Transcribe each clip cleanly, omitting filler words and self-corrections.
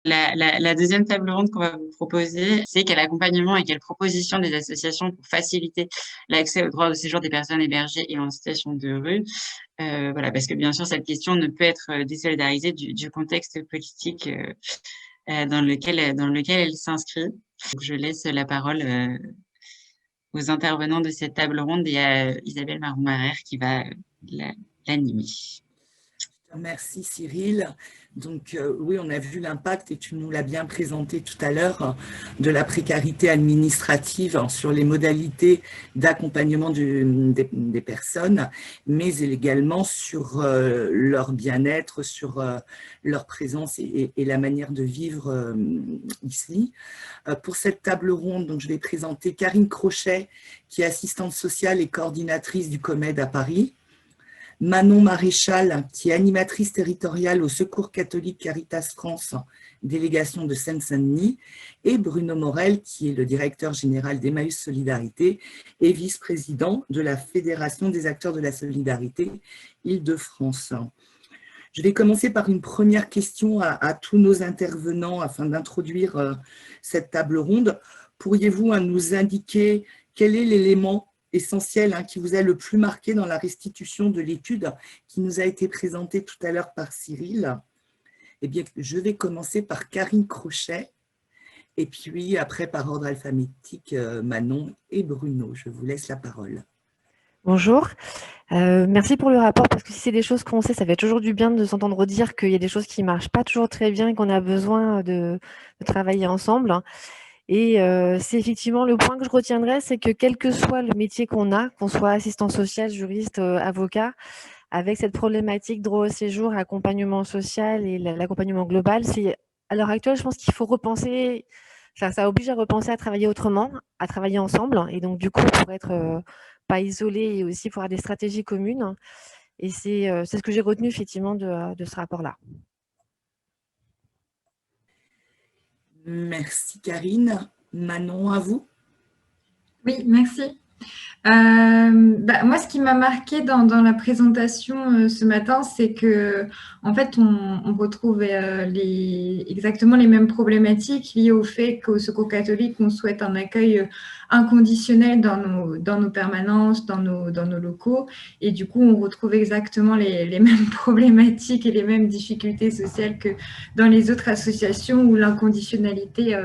La deuxième table ronde qu'on va vous proposer, c'est quel accompagnement et quelle proposition des associations pour faciliter l'accès au droit de séjour des personnes hébergées et en situation de rue. Voilà, parce que bien sûr, cette question ne peut être désolidarisée du contexte politique dans lequel elle s'inscrit. Donc, je laisse la parole aux intervenants de cette table ronde et à Isabelle Marron-Marère qui va l'animer. Merci Cyril. Donc oui, on a vu l'impact et tu nous l'as bien présenté tout à l'heure de la précarité administrative sur les modalités d'accompagnement des personnes, mais également sur leur bien-être, sur leur présence et la manière de vivre ici. Pour cette table ronde, donc, je vais présenter Karine Crochet, qui est assistante sociale et coordinatrice du COMED à Paris. Manon Maréchal, qui est animatrice territoriale au Secours catholique Caritas France, délégation de Seine-Saint-Denis, et Bruno Morel, qui est le directeur général d'Emmaüs Solidarité et vice-président de la Fédération des acteurs de la solidarité Île-de-France. Je vais commencer par une première question à tous nos intervenants afin d'introduire cette table ronde. Pourriez-vous nous indiquer quel est l'élément essentiel qui vous a le plus marqué dans la restitution de l'étude qui nous a été présentée tout à l'heure par Cyril? Eh bien, je vais commencer par Karine Crochet et puis après par ordre alphabétique Manon et Bruno. Je vous laisse la parole. Bonjour, merci pour le rapport parce que si c'est des choses qu'on sait, ça fait toujours du bien de s'entendre dire qu'il y a des choses qui ne marchent pas toujours très bien et qu'on a besoin de travailler ensemble. Et c'est effectivement le point que je retiendrai, c'est que quel que soit le métier qu'on a, qu'on soit assistant social, juriste, avocat, avec cette problématique droit au séjour, accompagnement social et l'accompagnement global, c'est à l'heure actuelle, je pense qu'il faut repenser, ça oblige à repenser à travailler autrement, à travailler ensemble, et donc du coup pour être pas isolé et aussi pour avoir des stratégies communes. Et c'est ce que j'ai retenu effectivement de ce rapport-là. Merci Karine. Manon, à vous. Oui, merci. Moi, ce qui m'a marqué dans la présentation ce matin, c'est que en fait, on retrouve exactement les mêmes problématiques liées au fait qu'au Secours catholique, on souhaite un accueil inconditionnel dans nos permanences, dans nos locaux. Et du coup, on retrouve exactement les mêmes problématiques et les mêmes difficultés sociales que dans les autres associations où l'inconditionnalité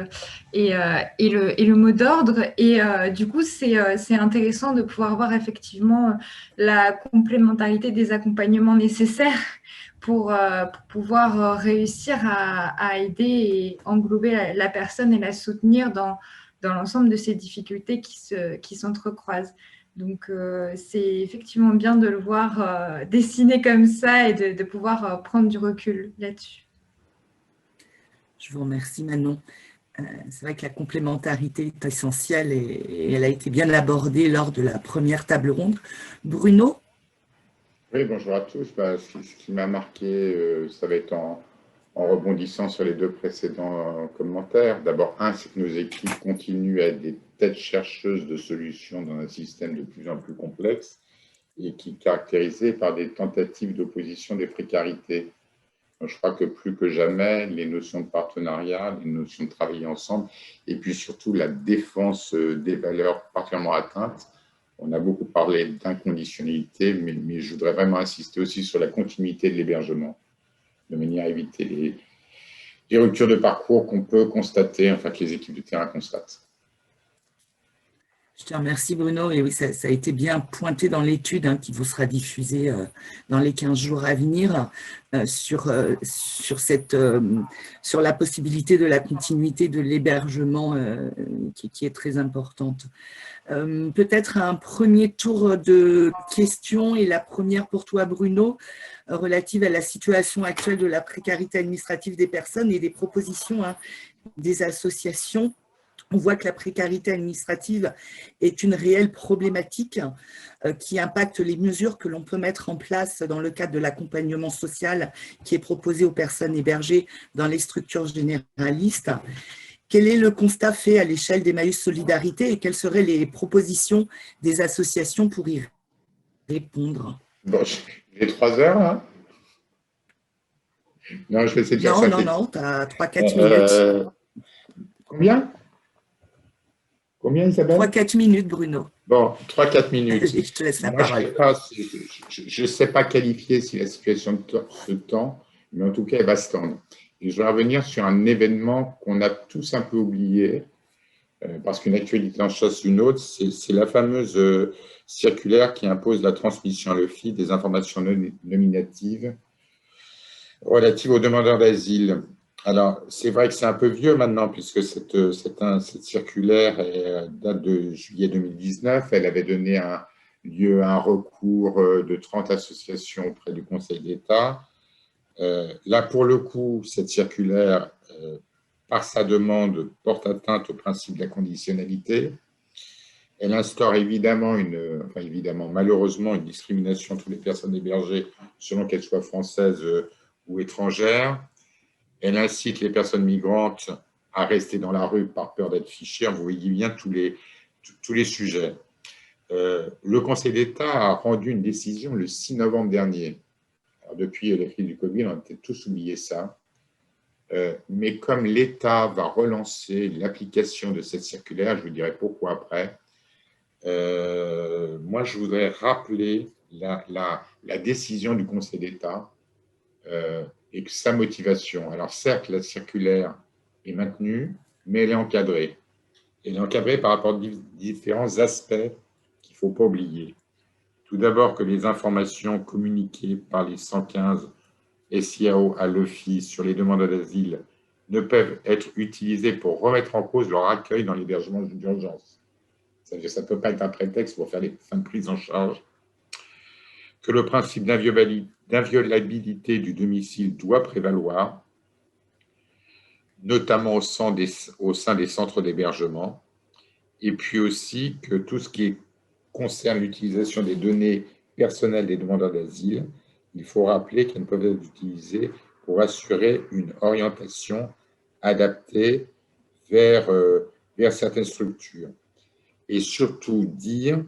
est le mot d'ordre. Et du coup, c'est intéressant de pouvoir voir effectivement la complémentarité des accompagnements nécessaires pour pouvoir réussir à aider et englober la personne et la soutenir dans l'ensemble de ces difficultés qui s'entrecroisent. Donc, c'est effectivement bien de le voir dessiner comme ça et de pouvoir prendre du recul là-dessus. Je vous remercie Manon. C'est vrai que la complémentarité est essentielle et elle a été bien abordée lors de la première table ronde. Bruno? Oui, bonjour à tous. Ce qui m'a marqué, ça va être en rebondissant sur les deux précédents commentaires. D'abord, c'est que nos équipes continuent à être des têtes chercheuses de solutions dans un système de plus en plus complexe et qui est caractérisé par des tentatives d'opposition des précarités. Je crois que plus que jamais, les notions de partenariat, les notions de travailler ensemble, et puis surtout la défense des valeurs particulièrement atteintes. On a beaucoup parlé d'inconditionnalité, mais je voudrais vraiment insister aussi sur la continuité de l'hébergement, de manière à éviter les ruptures de parcours qu'on peut constater, enfin que les équipes de terrain constatent. Je te remercie Bruno, et oui, ça a été bien pointé dans l'étude qui vous sera diffusée dans les 15 jours à venir sur la possibilité de la continuité de l'hébergement qui est très importante. Peut-être un premier tour de questions, et la première pour toi Bruno, relative à la situation actuelle de la précarité administrative des personnes et des propositions des associations. On voit que la précarité administrative est une réelle problématique qui impacte les mesures que l'on peut mettre en place dans le cadre de l'accompagnement social qui est proposé aux personnes hébergées dans les structures généralistes. Quel est le constat fait à l'échelle d'Emmaüs Solidarité et quelles seraient les propositions des associations pour y répondre? Bon, j'ai 3 heures, hein. Non, je vais essayer de faire Non, ça. non, tu as 3-4 minutes. Combien? Combien, Isabelle? 3-4 minutes, Bruno. Bon, 3-4 minutes. Allez, je te laisse la Moi, parole. je ne sais pas qualifier si la situation se tend, mais en tout cas, elle va se tendre. Et je vais revenir sur un événement qu'on a tous un peu oublié, parce qu'une actualité en chasse une autre, c'est la fameuse circulaire qui impose la transmission à l'OFII des informations nominatives relatives aux demandeurs d'asile. Alors, c'est vrai que c'est un peu vieux maintenant, puisque cette circulaire date de juillet 2019. Elle avait donné lieu à un recours de 30 associations auprès du Conseil d'État. Là, pour le coup, cette circulaire, par sa demande, porte atteinte au principe de la conditionnalité. Elle instaure évidemment, malheureusement, une discrimination entre les personnes hébergées selon qu'elles soient françaises ou étrangères. Elle incite les personnes migrantes à rester dans la rue par peur d'être fichées. Vous voyez bien tous les sujets. Le Conseil d'État a rendu une décision le 6 novembre dernier. Alors, depuis la crise du Covid, on a peut-être tous oublié ça. Mais comme l'État va relancer l'application de cette circulaire, je vous dirai pourquoi après, moi, je voudrais rappeler la décision du Conseil d'État et sa motivation. Alors, certes, la circulaire est maintenue, mais elle est encadrée. Elle est encadrée par rapport à différents aspects qu'il ne faut pas oublier. Tout d'abord, que les informations communiquées par les 115 SIAO à l'OFII sur les demandeurs d'asile ne peuvent être utilisées pour remettre en cause leur accueil dans l'hébergement d'urgence. Ça ne peut pas être un prétexte pour faire les fins de prise en charge. Que le principe d'inviolabilité du domicile doit prévaloir, notamment au sein des centres d'hébergement, et puis aussi que tout ce qui concerne l'utilisation des données personnelles des demandeurs d'asile, il faut rappeler qu'elles ne peuvent être utilisées pour assurer une orientation adaptée vers certaines structures. Et surtout dire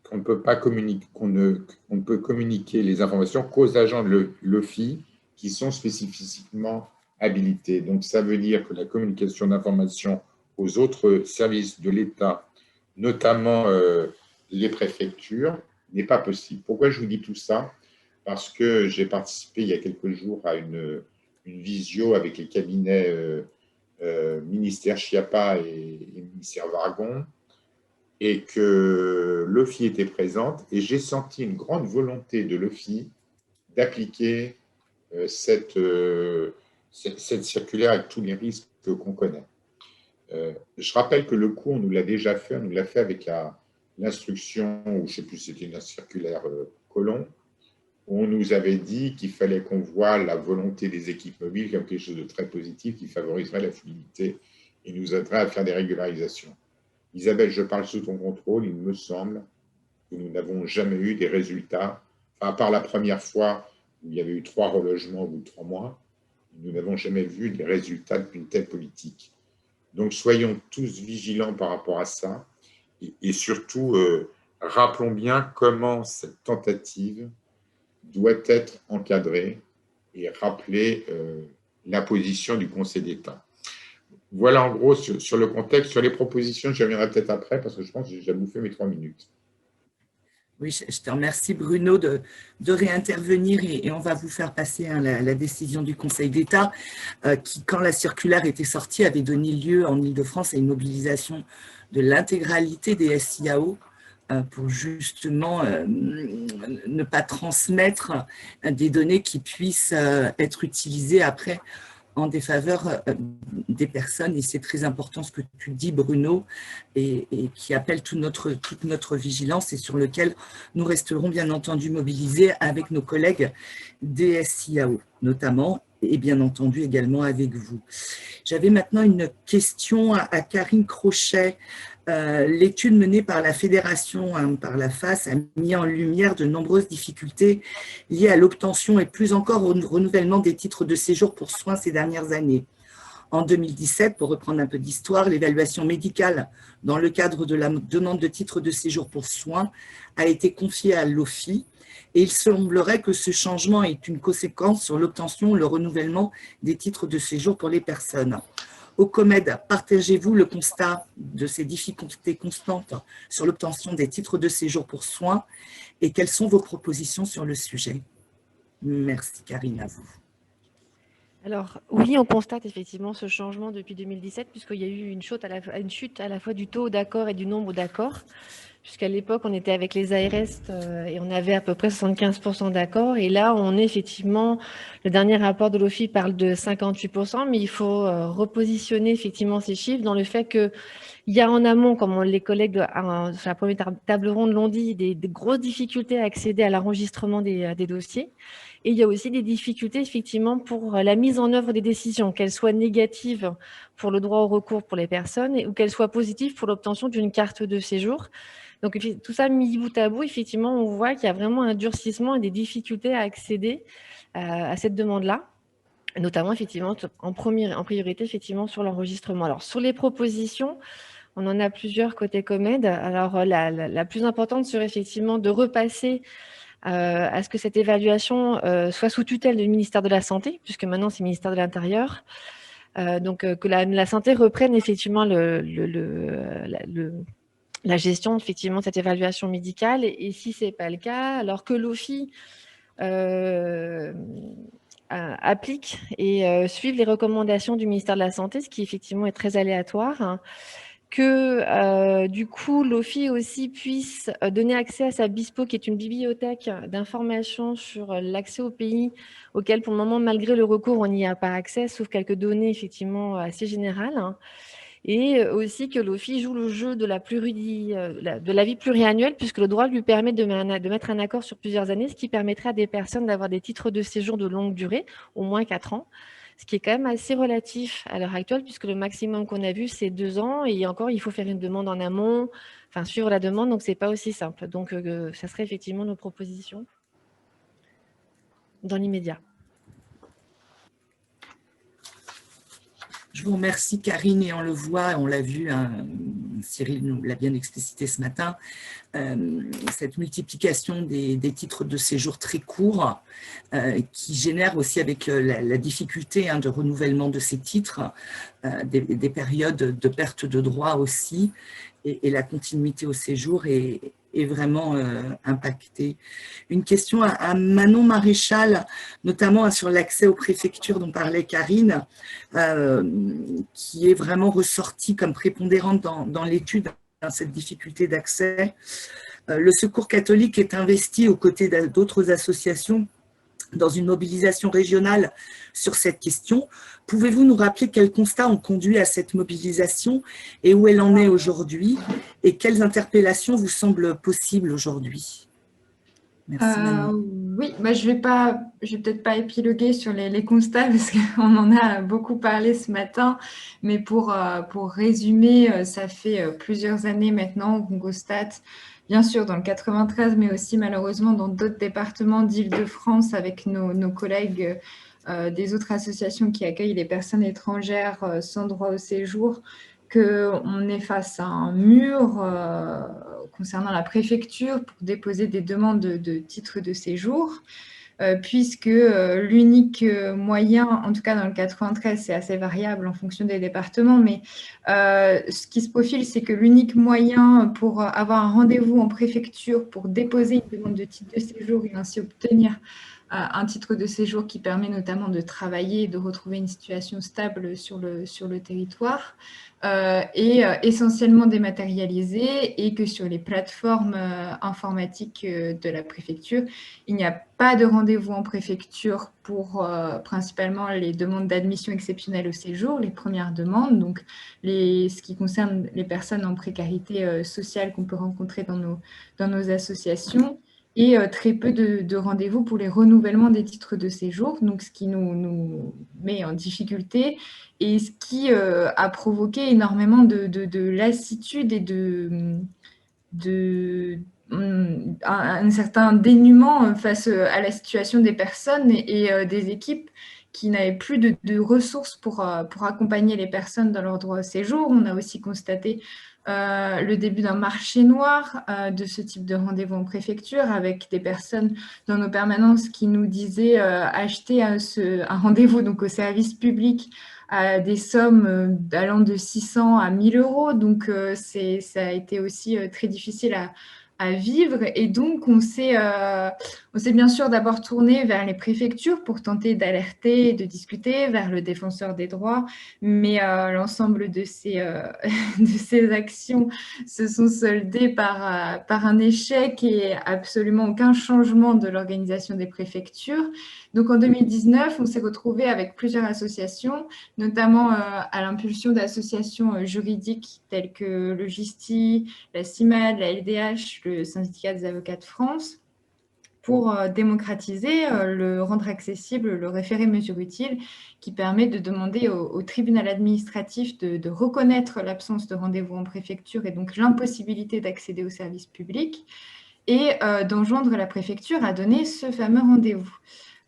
qu'on ne peut pas communiquer, qu'on ne peut communiquer les informations qu'aux agents de l'OFII qui sont spécifiquement habilités. Donc, ça veut dire que la communication d'informations aux autres services de l'État, notamment les préfectures, n'est pas possible. Pourquoi je vous dis tout ça? Parce que j'ai participé il y a quelques jours à une visio avec les cabinets ministère Schiappa et ministère Vargon, et que l'OFII était présente, et j'ai senti une grande volonté de l'OFII d'appliquer cette circulaire avec tous les risques qu'on connaît. Je rappelle que le coup, on nous l'a déjà fait, on nous l'a fait avec l'instruction, ou je ne sais plus si c'était une circulaire Colomb, où on nous avait dit qu'il fallait qu'on voie la volonté des équipes mobiles comme quelque chose de très positif qui favoriserait la fluidité et nous aiderait à faire des régularisations. Isabelle, je parle sous ton contrôle, il me semble que nous n'avons jamais eu des résultats, enfin, à part la première fois où il y avait eu 3 relogements au bout de 3 mois, nous n'avons jamais vu des résultats d'une telle politique. Donc, soyons tous vigilants par rapport à ça et surtout, rappelons bien comment cette tentative doit être encadrée et rappeler la position du Conseil d'État. Voilà en gros sur le contexte. Sur les propositions, je reviendrai peut-être après parce que je pense que j'ai déjà bouffé mes 3 minutes. Oui, je te remercie Bruno de réintervenir et on va vous faire passer la décision du Conseil d'État qui, quand la circulaire était sortie, avait donné lieu en Île-de-France à une mobilisation de l'intégralité des SIAO pour justement ne pas transmettre des données qui puissent être utilisées après en défaveur des personnes, et c'est très important ce que tu dis Bruno, et qui appelle toute notre vigilance et sur lequel nous resterons bien entendu mobilisés avec nos collègues des SIAO notamment, et bien entendu également avec vous. J'avais maintenant une question à Karine Crochet. L'étude menée par la Fédération, par la FAS, a mis en lumière de nombreuses difficultés liées à l'obtention et plus encore au renouvellement des titres de séjour pour soins ces dernières années. En 2017, pour reprendre un peu d'histoire, l'évaluation médicale dans le cadre de la demande de titre de séjour pour soins a été confiée à l'OFII et il semblerait que ce changement ait une conséquence sur l'obtention ou le renouvellement des titres de séjour pour les personnes. Au COMED, partagez-vous le constat de ces difficultés constantes sur l'obtention des titres de séjour pour soins et quelles sont vos propositions sur le sujet? Merci Karine, à vous. Alors oui, on constate effectivement ce changement depuis 2017 puisqu'il y a eu une chute à la fois du taux d'accords et du nombre d'accords. Puisqu'à l'époque, on était avec les ARS et on avait à peu près 75% d'accords. Et là, on est effectivement, le dernier rapport de l'OFII parle de 58%, mais il faut repositionner effectivement ces chiffres dans le fait qu'il y a en amont, comme les collègues sur la première table ronde l'ont dit, des grosses difficultés à accéder à l'enregistrement des dossiers. Et il y a aussi des difficultés effectivement pour la mise en œuvre des décisions, qu'elles soient négatives pour le droit au recours pour les personnes ou qu'elles soient positives pour l'obtention d'une carte de séjour. Donc, tout ça mis bout à bout, effectivement, on voit qu'il y a vraiment un durcissement et des difficultés à accéder à cette demande-là, notamment, effectivement, en priorité, effectivement, sur l'enregistrement. Alors, sur les propositions, on en a plusieurs côté COMED. Alors, la plus importante serait effectivement de repasser à ce que cette évaluation soit sous tutelle du ministère de la Santé, puisque maintenant, c'est le ministère de l'Intérieur. Donc, que la santé reprenne effectivement la gestion effectivement de cette évaluation médicale et si ce n'est pas le cas, alors que l'OFII applique et suive les recommandations du ministère de la Santé, ce qui effectivement est très aléatoire, hein, que du coup l'OFII aussi puisse donner accès à sa BISPO, qui est une bibliothèque d'informations sur l'accès au pays, auquel pour le moment, malgré le recours, on n'y a pas accès, sauf quelques données effectivement assez générales, hein. Et aussi que l'OFII joue le jeu de l'avis pluriannuel, puisque le droit lui permet de mettre un accord sur plusieurs années, ce qui permettrait à des personnes d'avoir des titres de séjour de longue durée, au moins 4 ans, ce qui est quand même assez relatif à l'heure actuelle, puisque le maximum qu'on a vu, c'est 2 ans, et encore, il faut faire une demande en amont, enfin suivre la demande, donc ce n'est pas aussi simple. Donc, ça serait effectivement nos propositions dans l'immédiat. Je vous remercie Karine, et on le voit, on l'a vu, hein, Cyril nous l'a bien explicité ce matin, cette multiplication des titres de séjour très courts qui génère aussi avec la difficulté de renouvellement de ces titres, des périodes de perte de droit aussi, et la continuité au séjour est vraiment impactée. Une question à Manon Maréchal, notamment sur l'accès aux préfectures dont parlait Karine, qui est vraiment ressortie comme prépondérante dans l'étude, cette difficulté d'accès. Le Secours catholique est investi aux côtés d'autres associations dans une mobilisation régionale sur cette question. Pouvez-vous nous rappeler quels constats ont conduit à cette mobilisation et où elle en est aujourd'hui, et quelles interpellations vous semblent possibles aujourd'hui? Merci Manon. Oui, je vais peut-être pas épiloguer sur les constats parce qu'on en a beaucoup parlé ce matin, mais pour résumer, ça fait plusieurs années maintenant qu'on constate, bien sûr dans le 93, mais aussi malheureusement dans d'autres départements d'Île-de-France avec nos collègues des autres associations qui accueillent les personnes étrangères sans droit au séjour, qu'on est face à un mur concernant la préfecture pour déposer des demandes de titres de séjour, puisque l'unique moyen, en tout cas dans le 93, c'est assez variable en fonction des départements, mais ce qui se profile, c'est que l'unique moyen pour avoir un rendez-vous en préfecture pour déposer une demande de titre de séjour et ainsi obtenir un titre de séjour qui permet notamment de travailler et de retrouver une situation stable sur le territoire, est essentiellement dématérialisé, et que sur les plateformes informatiques de la préfecture, il n'y a pas de rendez-vous en préfecture pour principalement les demandes d'admission exceptionnelle au séjour, les premières demandes, donc ce qui concerne les personnes en précarité sociale qu'on peut rencontrer dans nos associations, et très peu de rendez-vous pour les renouvellements des titres de séjour, donc ce qui nous met en difficulté, et ce qui a provoqué énormément de lassitude et un certain dénuement face à la situation des personnes et des équipes qui n'avaient plus de ressources pour accompagner les personnes dans leur droit au séjour. On a aussi constaté le début d'un marché noir de ce type de rendez-vous en préfecture, avec des personnes dans nos permanences qui nous disaient acheter un rendez-vous donc au service public à des sommes allant de 600 à 1000 euros. Donc, ça a été aussi très difficile à vivre. Et donc, on s'est bien sûr d'abord tourné vers les préfectures pour tenter d'alerter et de discuter, vers le défenseur des droits. Mais l'ensemble de de ces actions se sont soldées par un échec et absolument aucun changement de l'organisation des préfectures. Donc, en 2019, on s'est retrouvé avec plusieurs associations, notamment à l'impulsion d'associations juridiques telles que le GISTI, la CIMAD, la LDH, le syndicat des avocats de France, pour démocratiser, rendre accessible le référé mesure utile qui permet de demander au tribunal administratif de reconnaître l'absence de rendez-vous en préfecture et donc l'impossibilité d'accéder au service public et d'enjoindre la préfecture à donner ce fameux rendez-vous.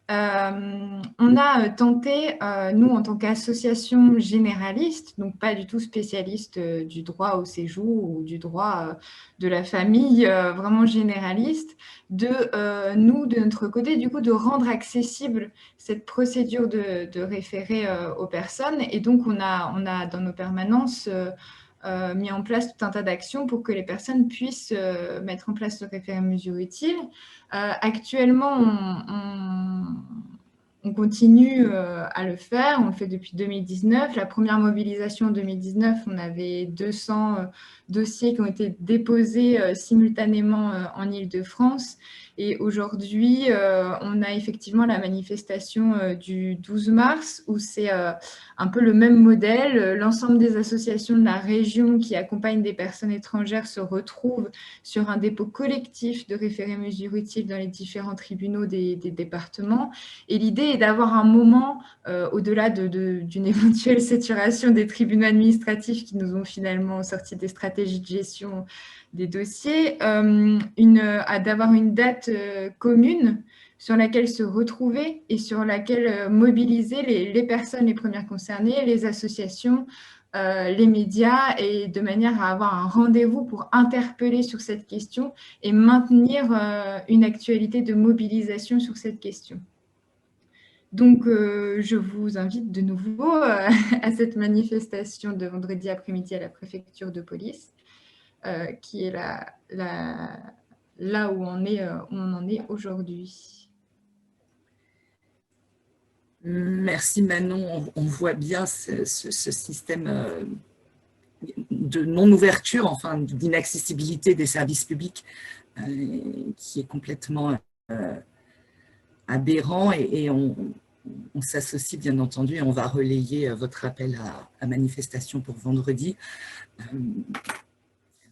On a tenté, nous, en tant qu'association généraliste, donc pas du tout spécialiste du droit au séjour ou du droit de la famille, vraiment généraliste, nous, de notre côté, du coup, de rendre accessible cette procédure de référé aux personnes. Et donc, on a dans nos permanences mis en place tout un tas d'actions pour que les personnes puissent mettre en place ce référé mesure utile. Actuellement, on continue à le faire, on le fait depuis 2019. La première mobilisation en 2019, on avait 200 dossiers qui ont été déposés simultanément en Île-de-France. Et aujourd'hui, on a effectivement la manifestation du 12 mars où c'est un peu le même modèle. L'ensemble des associations de la région qui accompagnent des personnes étrangères se retrouvent sur un dépôt collectif de référés mesures utiles dans les différents tribunaux des départements. Et l'idée est d'avoir un moment, au-delà d'une éventuelle saturation des tribunaux administratifs qui nous ont finalement sorti des stratégies de gestion des dossiers, d'avoir une date commune sur laquelle se retrouver et sur laquelle mobiliser les personnes les premières concernées, les associations, les médias, et de manière à avoir un rendez-vous pour interpeller sur cette question et maintenir une actualité de mobilisation sur cette question. Donc, je vous invite de nouveau à cette manifestation de vendredi après-midi à la préfecture de police, qui est là où on en est aujourd'hui. Merci Manon, on voit bien ce système de non-ouverture, enfin d'inaccessibilité des services publics qui est complètement aberrant, et on s'associe bien entendu et on va relayer votre appel à manifestation pour vendredi. Le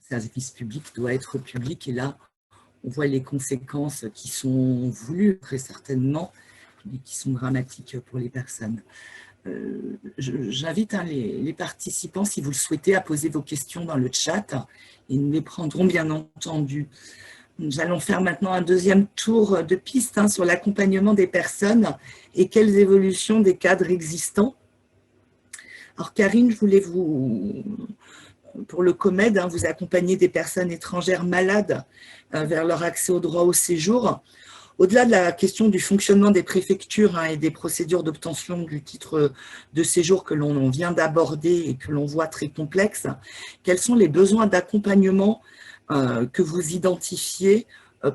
service public doit être public, et là on voit les conséquences qui sont voulues très certainement et qui sont dramatiques pour les personnes. J'invite les participants, si vous le souhaitez, à poser vos questions dans le chat et nous les prendrons bien entendu. Nous allons faire maintenant un deuxième tour de piste sur l'accompagnement des personnes et quelles évolutions des cadres existants. Alors Karine, je voulais pour le COMED, vous accompagner des personnes étrangères malades vers leur accès au droit au séjour. Au-delà de la question du fonctionnement des préfectures et des procédures d'obtention du titre de séjour que l'on vient d'aborder et que l'on voit très complexes, quels sont les besoins d'accompagnement que vous identifiez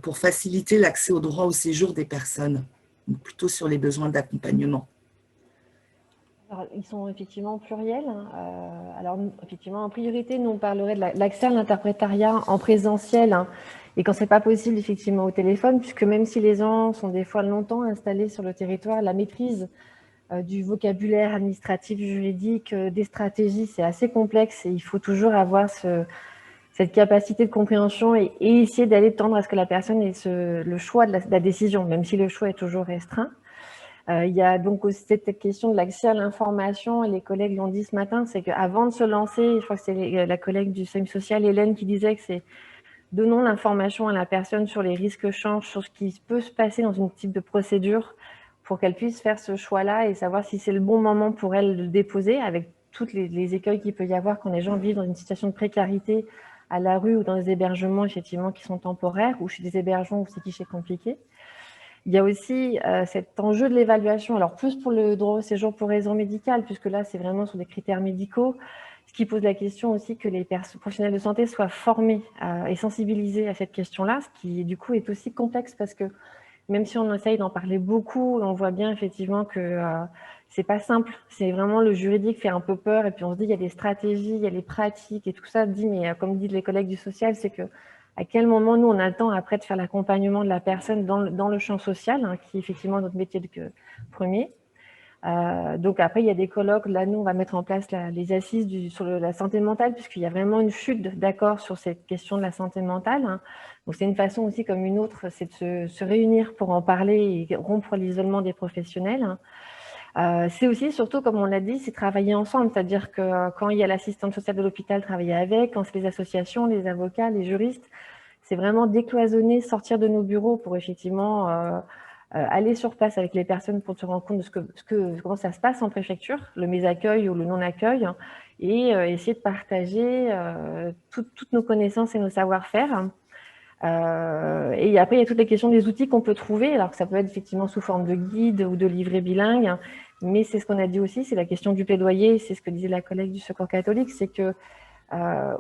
pour faciliter l'accès au droit au séjour des personnes, plutôt sur les besoins d'accompagnement? Alors, ils sont effectivement pluriels. Alors, effectivement, en priorité, nous, on parlerait de l'accès à l'interprétariat en présentiel, et quand ce n'est pas possible, effectivement, au téléphone, puisque même si les gens sont des fois longtemps installés sur le territoire, la maîtrise du vocabulaire administratif, juridique, des stratégies, c'est assez complexe, et il faut toujours avoir cette capacité de compréhension et essayer d'aller tendre à ce que la personne ait le choix de la décision, même si le choix est toujours restreint. Il y a donc aussi cette question de l'accès à l'information, et les collègues l'ont dit ce matin, c'est qu'avant de se lancer, je crois que c'est la collègue du SAMU social, Hélène, qui disait que c'est donnons l'information à la personne sur les risques change, sur ce qui peut se passer dans une type de procédure, pour qu'elle puisse faire ce choix-là et savoir si c'est le bon moment pour elle de le déposer, avec tous les écueils qu'il peut y avoir quand les gens vivent dans une situation de précarité à la rue ou dans des hébergements effectivement qui sont temporaires ou chez des hébergements où c'est guichet compliqué. Il y a aussi cet enjeu de l'évaluation, alors plus pour le droit au séjour pour raison médicale, puisque là c'est vraiment sur des critères médicaux, ce qui pose la question aussi que les professionnels de santé soient formés et sensibilisés à cette question-là, ce qui du coup est aussi complexe parce que même si on essaye d'en parler beaucoup, on voit bien effectivement que c'est pas simple. C'est vraiment le juridique fait un peu peur et puis on se dit il y a des stratégies, il y a les pratiques et tout ça. Mais comme disent les collègues du social, c'est que à quel moment nous on a le temps après de faire l'accompagnement de la personne dans le champ social, hein, qui est effectivement notre métier premier. Donc après, il y a des colloques. Là, nous, on va mettre en place les assises sur la santé mentale, puisqu'il y a vraiment une chute d'accord sur cette question de la santé mentale. Hein. Donc c'est une façon aussi comme une autre, c'est de se réunir pour en parler et rompre l'isolement des professionnels. Hein. C'est aussi, surtout, comme on l'a dit, c'est travailler ensemble. C'est-à-dire que quand il y a l'assistante sociale de l'hôpital, travailler avec, quand c'est les associations, les avocats, les juristes, c'est vraiment décloisonner, sortir de nos bureaux pour effectivement aller sur place avec les personnes pour se rendre compte de comment ça se passe en préfecture, le mésaccueil ou le non-accueil, et essayer de partager toutes nos connaissances et nos savoir-faire. Et après, il y a toutes les questions des outils qu'on peut trouver, alors que ça peut être effectivement sous forme de guide ou de livret bilingue, mais c'est ce qu'on a dit aussi, c'est la question du plaidoyer, c'est ce que disait la collègue du Secours catholique, c'est que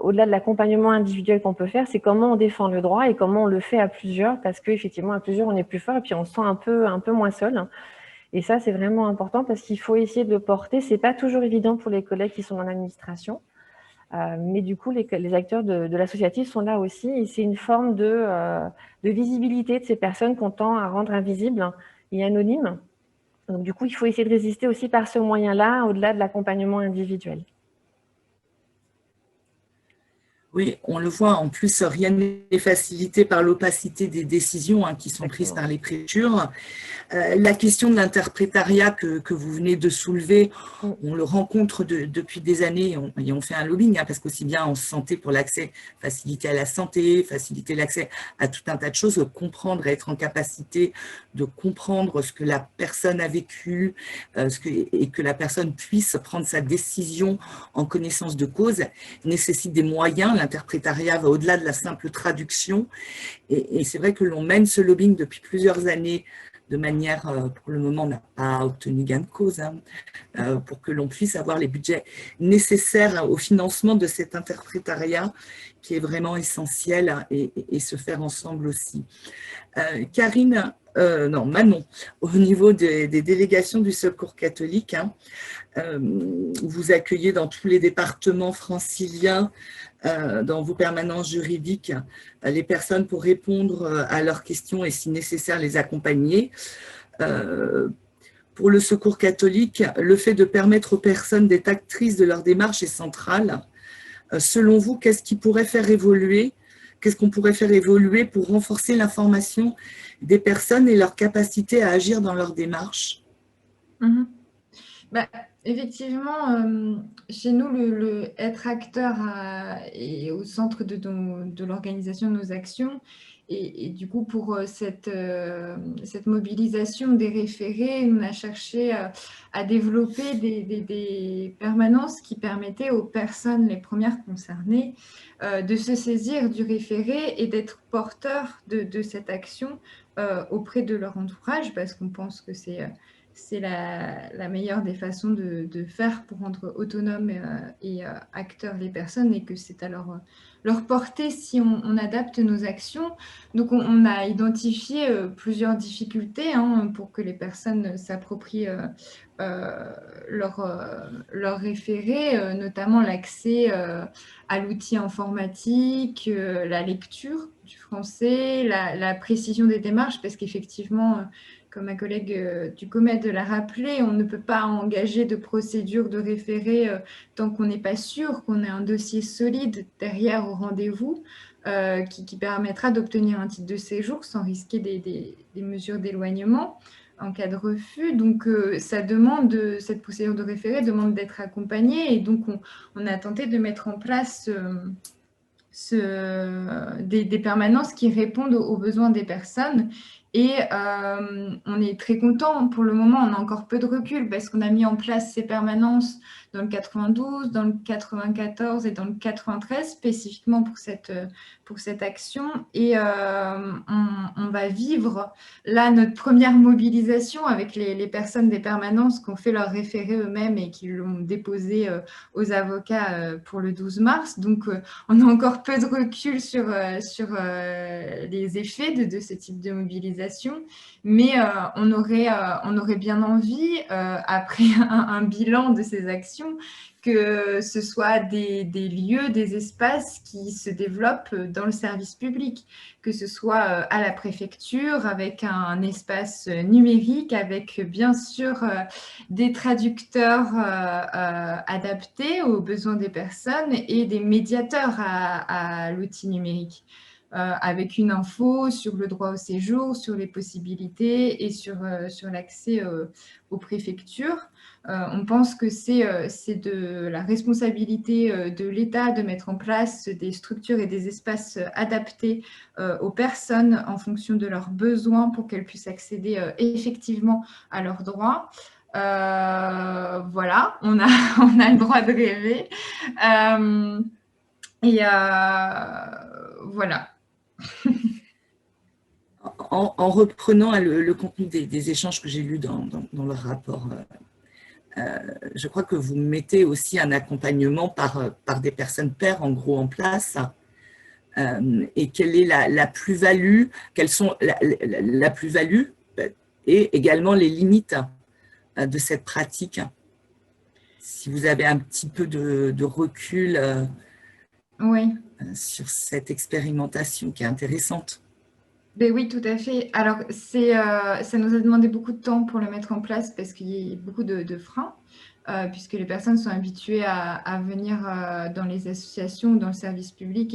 au-delà de l'accompagnement individuel qu'on peut faire, c'est comment on défend le droit et comment on le fait à plusieurs, parce qu'effectivement, à plusieurs, on est plus fort et puis on se sent un peu moins seul. Et ça, c'est vraiment important parce qu'il faut essayer de le porter. C'est pas toujours évident pour les collègues qui sont dans l'administration, mais du coup, les acteurs de l'associatif sont là aussi et c'est une forme de visibilité de ces personnes qu'on tend à rendre invisibles et anonymes. Donc du coup, il faut essayer de résister aussi par ce moyen-là, au-delà de l'accompagnement individuel. Oui, on le voit, en plus, rien n'est facilité par l'opacité des décisions qui sont prises par les préfectures. La question de l'interprétariat que vous venez de soulever, on le rencontre depuis des années et on fait un lobbying, parce qu'aussi bien en santé pour l'accès, faciliter à la santé, faciliter l'accès à tout un tas de choses, comprendre, être en capacité de comprendre ce que la personne a vécu et que la personne puisse prendre sa décision en connaissance de cause, nécessite des moyens. L'interprétariat va au-delà de la simple traduction et c'est vrai que l'on mène ce lobbying depuis plusieurs années de manière, pour le moment, on n'a pas obtenu gain de cause, pour que l'on puisse avoir les budgets nécessaires au financement de cet interprétariat qui est vraiment essentiel et se faire ensemble aussi. Manon, au niveau des délégations du Secours catholique, vous accueillez dans tous les départements franciliens, dans vos permanences juridiques, les personnes pour répondre à leurs questions et si nécessaire les accompagner. Pour le Secours catholique, le fait de permettre aux personnes d'être actrices de leur démarche est central. Selon vous, qu'est-ce qu'on pourrait faire évoluer pour renforcer l'information des personnes et leur capacité à agir dans leur démarche? Effectivement, chez nous, le être acteur est au centre de l'organisation de nos actions. Et du coup, pour cette mobilisation des référés, on a cherché à développer des permanences qui permettaient aux personnes les premières concernées de se saisir du référé et d'être porteurs de cette action auprès de leur entourage, parce qu'on pense que c'est la meilleure des façons de faire pour rendre autonomes et acteurs les personnes et que c'est à leur portée si on adapte nos actions. Donc, on a identifié plusieurs difficultés pour que les personnes s'approprient leur référé, notamment l'accès à l'outil informatique, la lecture du français, la précision des démarches, parce qu'effectivement, comme ma collègue du COMED l'a rappelé, on ne peut pas engager de procédure de référé tant qu'on n'est pas sûr qu'on ait un dossier solide derrière au rendez-vous qui permettra d'obtenir un titre de séjour sans risquer des mesures d'éloignement en cas de refus. Donc, cette procédure de référé demande d'être accompagnée et donc on a tenté de mettre en place des permanences qui répondent aux besoins des personnes Et on est très content. Pour le moment, on a encore peu de recul parce qu'on a mis en place ces permanences dans le 92, dans le 94 et dans le 93, spécifiquement pour cette action. Et on va vivre là notre première mobilisation avec les personnes des permanences qui ont fait leur référé eux-mêmes et qui l'ont déposé aux avocats pour le 12 mars. Donc, on a encore peu de recul sur les effets de ce type de mobilisation, mais on aurait bien envie, après un bilan de ces actions, que ce soit des lieux, des espaces qui se développent dans le service public, que ce soit à la préfecture, avec un espace numérique, avec bien sûr des traducteurs adaptés aux besoins des personnes et des médiateurs à l'outil numérique. Avec une info sur le droit au séjour, sur les possibilités et sur l'accès aux préfectures. On pense que c'est de la responsabilité de l'État de mettre en place des structures et des espaces adaptés aux personnes en fonction de leurs besoins pour qu'elles puissent accéder effectivement à leurs droits. Voilà, on a le droit de rêver. Voilà. En reprenant le contenu des échanges que j'ai lus dans le rapport, je crois que vous mettez aussi un accompagnement par des personnes pairs en gros en place. Et quelle est la plus-value, quelles sont la plus-value et également les limites de cette pratique. Si vous avez un petit peu de recul oui. Sur cette expérimentation qui est intéressante. Ben oui, tout à fait. Alors, ça nous a demandé beaucoup de temps pour le mettre en place parce qu'il y a beaucoup de freins, puisque les personnes sont habituées à venir dans les associations, dans le service public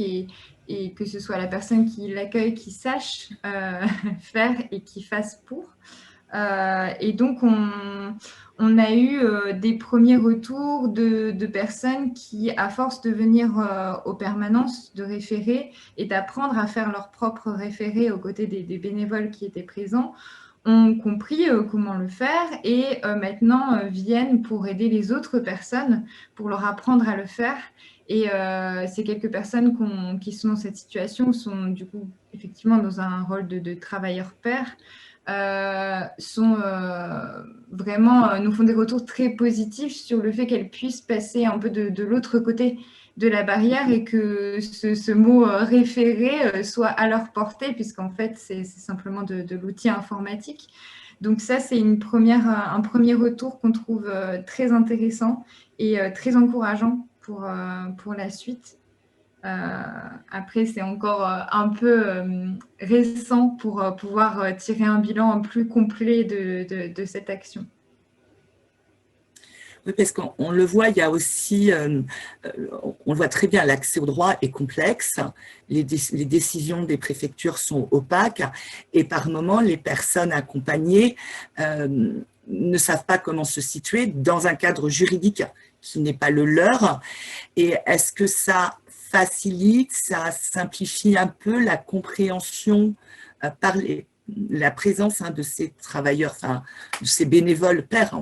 et que ce soit la personne qui l'accueille qui sache faire et qui fasse pour. Et donc, on a eu des premiers retours de personnes qui, à force de venir aux permanences, de référer et d'apprendre à faire leur propre référé aux côtés des bénévoles qui étaient présents, ont compris comment le faire et maintenant viennent pour aider les autres personnes, pour leur apprendre à le faire. Et ces quelques personnes qui sont dans cette situation sont du coup effectivement dans un rôle de travailleur pair. Vraiment nous font des retours très positifs sur le fait qu'elles puissent passer un peu de l'autre côté de la barrière et que ce mot référé soit à leur portée, puisqu'en fait, c'est simplement de l'outil informatique. Donc ça, c'est un premier retour qu'on trouve très intéressant et très encourageant pour la suite. Après, c'est encore un peu récent pour pouvoir tirer un bilan plus complet de cette action. Oui, parce qu'on le voit, il y a aussi, on le voit très bien, l'accès au droit est complexe, les décisions des préfectures sont opaques et par moments, les personnes accompagnées ne savent pas comment se situer dans un cadre juridique qui n'est pas le leur. Et est-ce que ça facilite, ça simplifie un peu la compréhension par la présence de ces travailleurs, enfin, de ces bénévoles pairs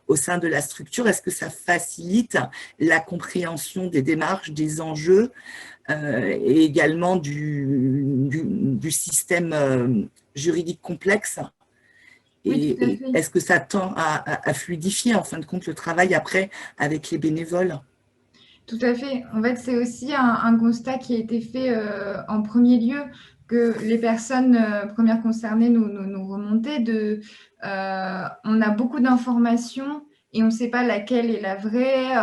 au sein de la structure? Est-ce que ça facilite la compréhension des démarches, des enjeux et également du système juridique complexe? Oui, Et est-ce que ça tend à fluidifier en fin de compte le travail après avec les bénévoles? Tout à fait. En fait, c'est aussi un constat qui a été fait en premier lieu, que les personnes premières concernées nous remontaient on a beaucoup d'informations et on ne sait pas laquelle est la vraie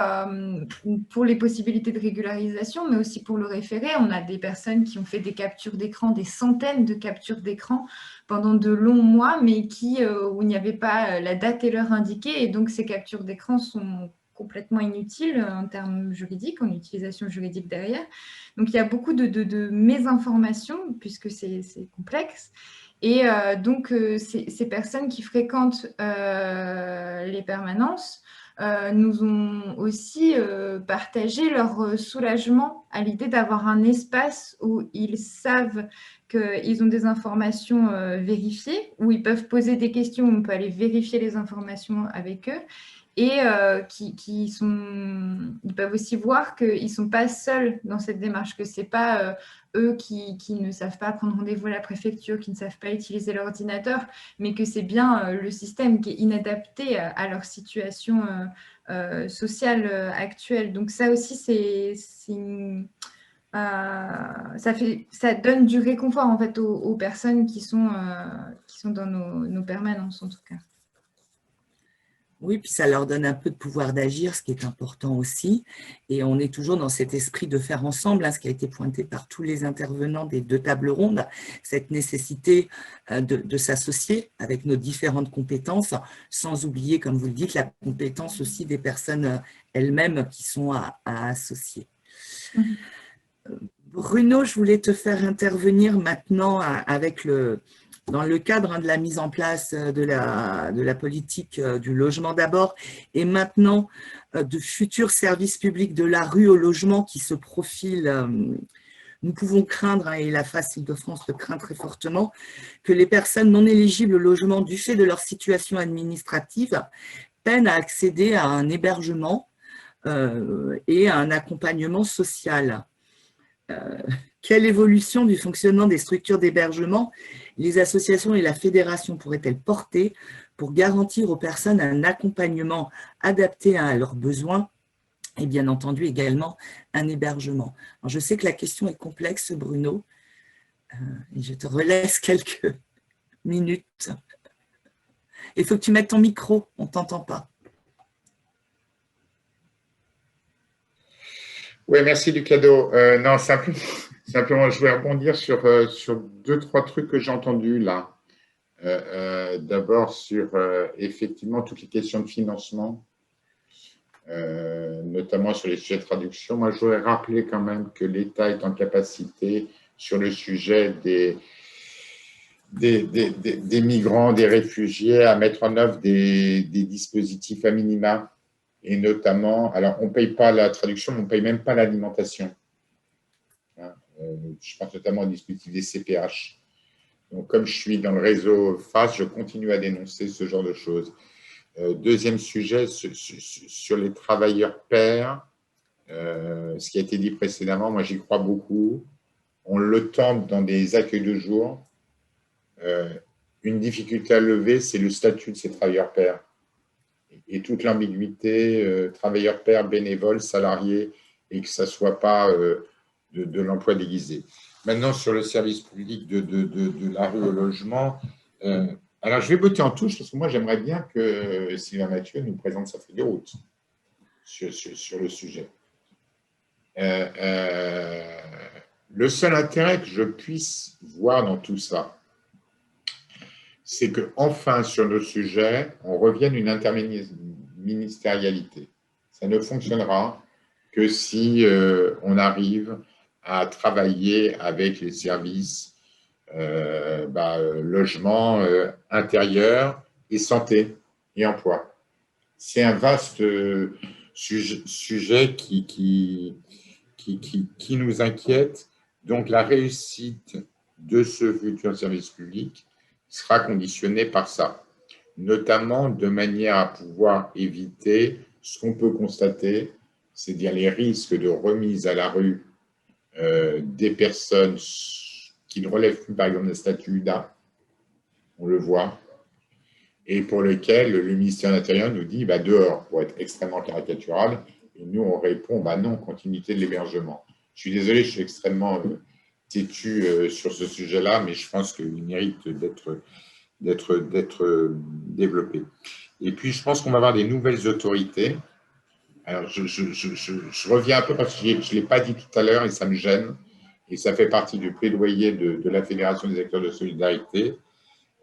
pour les possibilités de régularisation, mais aussi pour le référé. On a des personnes qui ont fait des captures d'écran, des centaines de captures d'écran pendant de longs mois, mais où il n'y avait pas la date et l'heure indiquée. Et donc, ces captures d'écran sont complètement inutile en termes juridiques, en utilisation juridique derrière. Donc, il y a beaucoup de mésinformations, puisque c'est complexe. Et donc, ces personnes qui fréquentent les permanences nous ont aussi partagé leur soulagement à l'idée d'avoir un espace où ils savent qu'ils ont des informations vérifiées, où ils peuvent poser des questions, où on peut aller vérifier les informations avec eux, et ils peuvent aussi voir qu'ils ne sont pas seuls dans cette démarche, que ce n'est pas eux qui ne savent pas prendre rendez-vous à la préfecture, qui ne savent pas utiliser l'ordinateur, mais que c'est bien le système qui est inadapté à leur situation sociale actuelle. Donc ça aussi, ça donne du réconfort en fait aux personnes qui sont dans nos permanences en tout cas. Oui, puis ça leur donne un peu de pouvoir d'agir, ce qui est important aussi. Et on est toujours dans cet esprit de faire ensemble, ce qui a été pointé par tous les intervenants des 2 tables rondes, cette nécessité de s'associer avec nos différentes compétences, sans oublier, comme vous le dites, la compétence aussi des personnes elles-mêmes qui sont à associer. Bruno, je voulais te faire intervenir maintenant dans le cadre de la mise en place de la politique du logement d'abord et maintenant de futurs services publics de la rue au logement qui se profilent. Nous pouvons craindre, et la FAS Île-de-France le craint très fortement, que les personnes non éligibles au logement du fait de leur situation administrative peinent à accéder à un hébergement et à un accompagnement social. Quelle évolution du fonctionnement des structures d'hébergement les associations et la fédération pourraient-elles porter pour garantir aux personnes un accompagnement adapté à leurs besoins et bien entendu également un hébergement? Alors, je sais que la question est complexe, Bruno, et je te relaisse quelques minutes. Il faut que tu mettes ton micro, on ne t'entend pas. Oui, merci du cadeau. Non, simplement, je voulais rebondir sur 2-3 trucs que j'ai entendus là. D'abord sur effectivement toutes les questions de financement, notamment sur les sujets de traduction. Moi, je voudrais rappeler quand même que l'État est en capacité sur le sujet des migrants, des réfugiés, à mettre en œuvre des dispositifs à minima. Et notamment, alors on ne paye pas la traduction, mais on ne paye même pas l'alimentation. Je pense notamment au dispositif des CPH. Donc, comme je suis dans le réseau FAS, je continue à dénoncer ce genre de choses. Deuxième sujet, sur les travailleurs pairs, ce qui a été dit précédemment, moi j'y crois beaucoup. On le tente dans des accueils de jour. Une difficulté à lever, c'est le statut de ces travailleurs pairs. Et toute l'ambiguïté, travailleurs pairs, bénévoles, salariés, et que ça ne soit pas de l'emploi déguisé. Maintenant, sur le service public de la rue au logement, alors je vais botter en touche, parce que moi, j'aimerais bien que Sylvain Mathieu nous présente sa feuille de route sur le sujet. Le seul intérêt que je puisse voir dans tout ça, c'est qu'enfin, sur le sujet, on revienne à une interministérialité. Ça ne fonctionnera que si on arrive à travailler avec les services logement, intérieur et santé et emploi. C'est un vaste sujet qui nous inquiète. Donc, la réussite de ce futur service public sera conditionnée par ça, notamment de manière à pouvoir éviter ce qu'on peut constater, c'est-à-dire les risques de remise à la rue des personnes qui ne relèvent plus, par exemple, d'un statut UDA, on le voit, et pour lequel le ministère de l'Intérieur nous dit dehors, pour être extrêmement caricatural, et nous on répond non, continuité de l'hébergement. Je suis désolé, je suis extrêmement têtu sur ce sujet-là, mais je pense qu'il mérite d'être développé. Et puis, je pense qu'on va avoir des nouvelles autorités. Alors, je reviens un peu parce que je ne l'ai pas dit tout à l'heure et ça me gêne. Et ça fait partie du plaidoyer de la Fédération des acteurs de solidarité.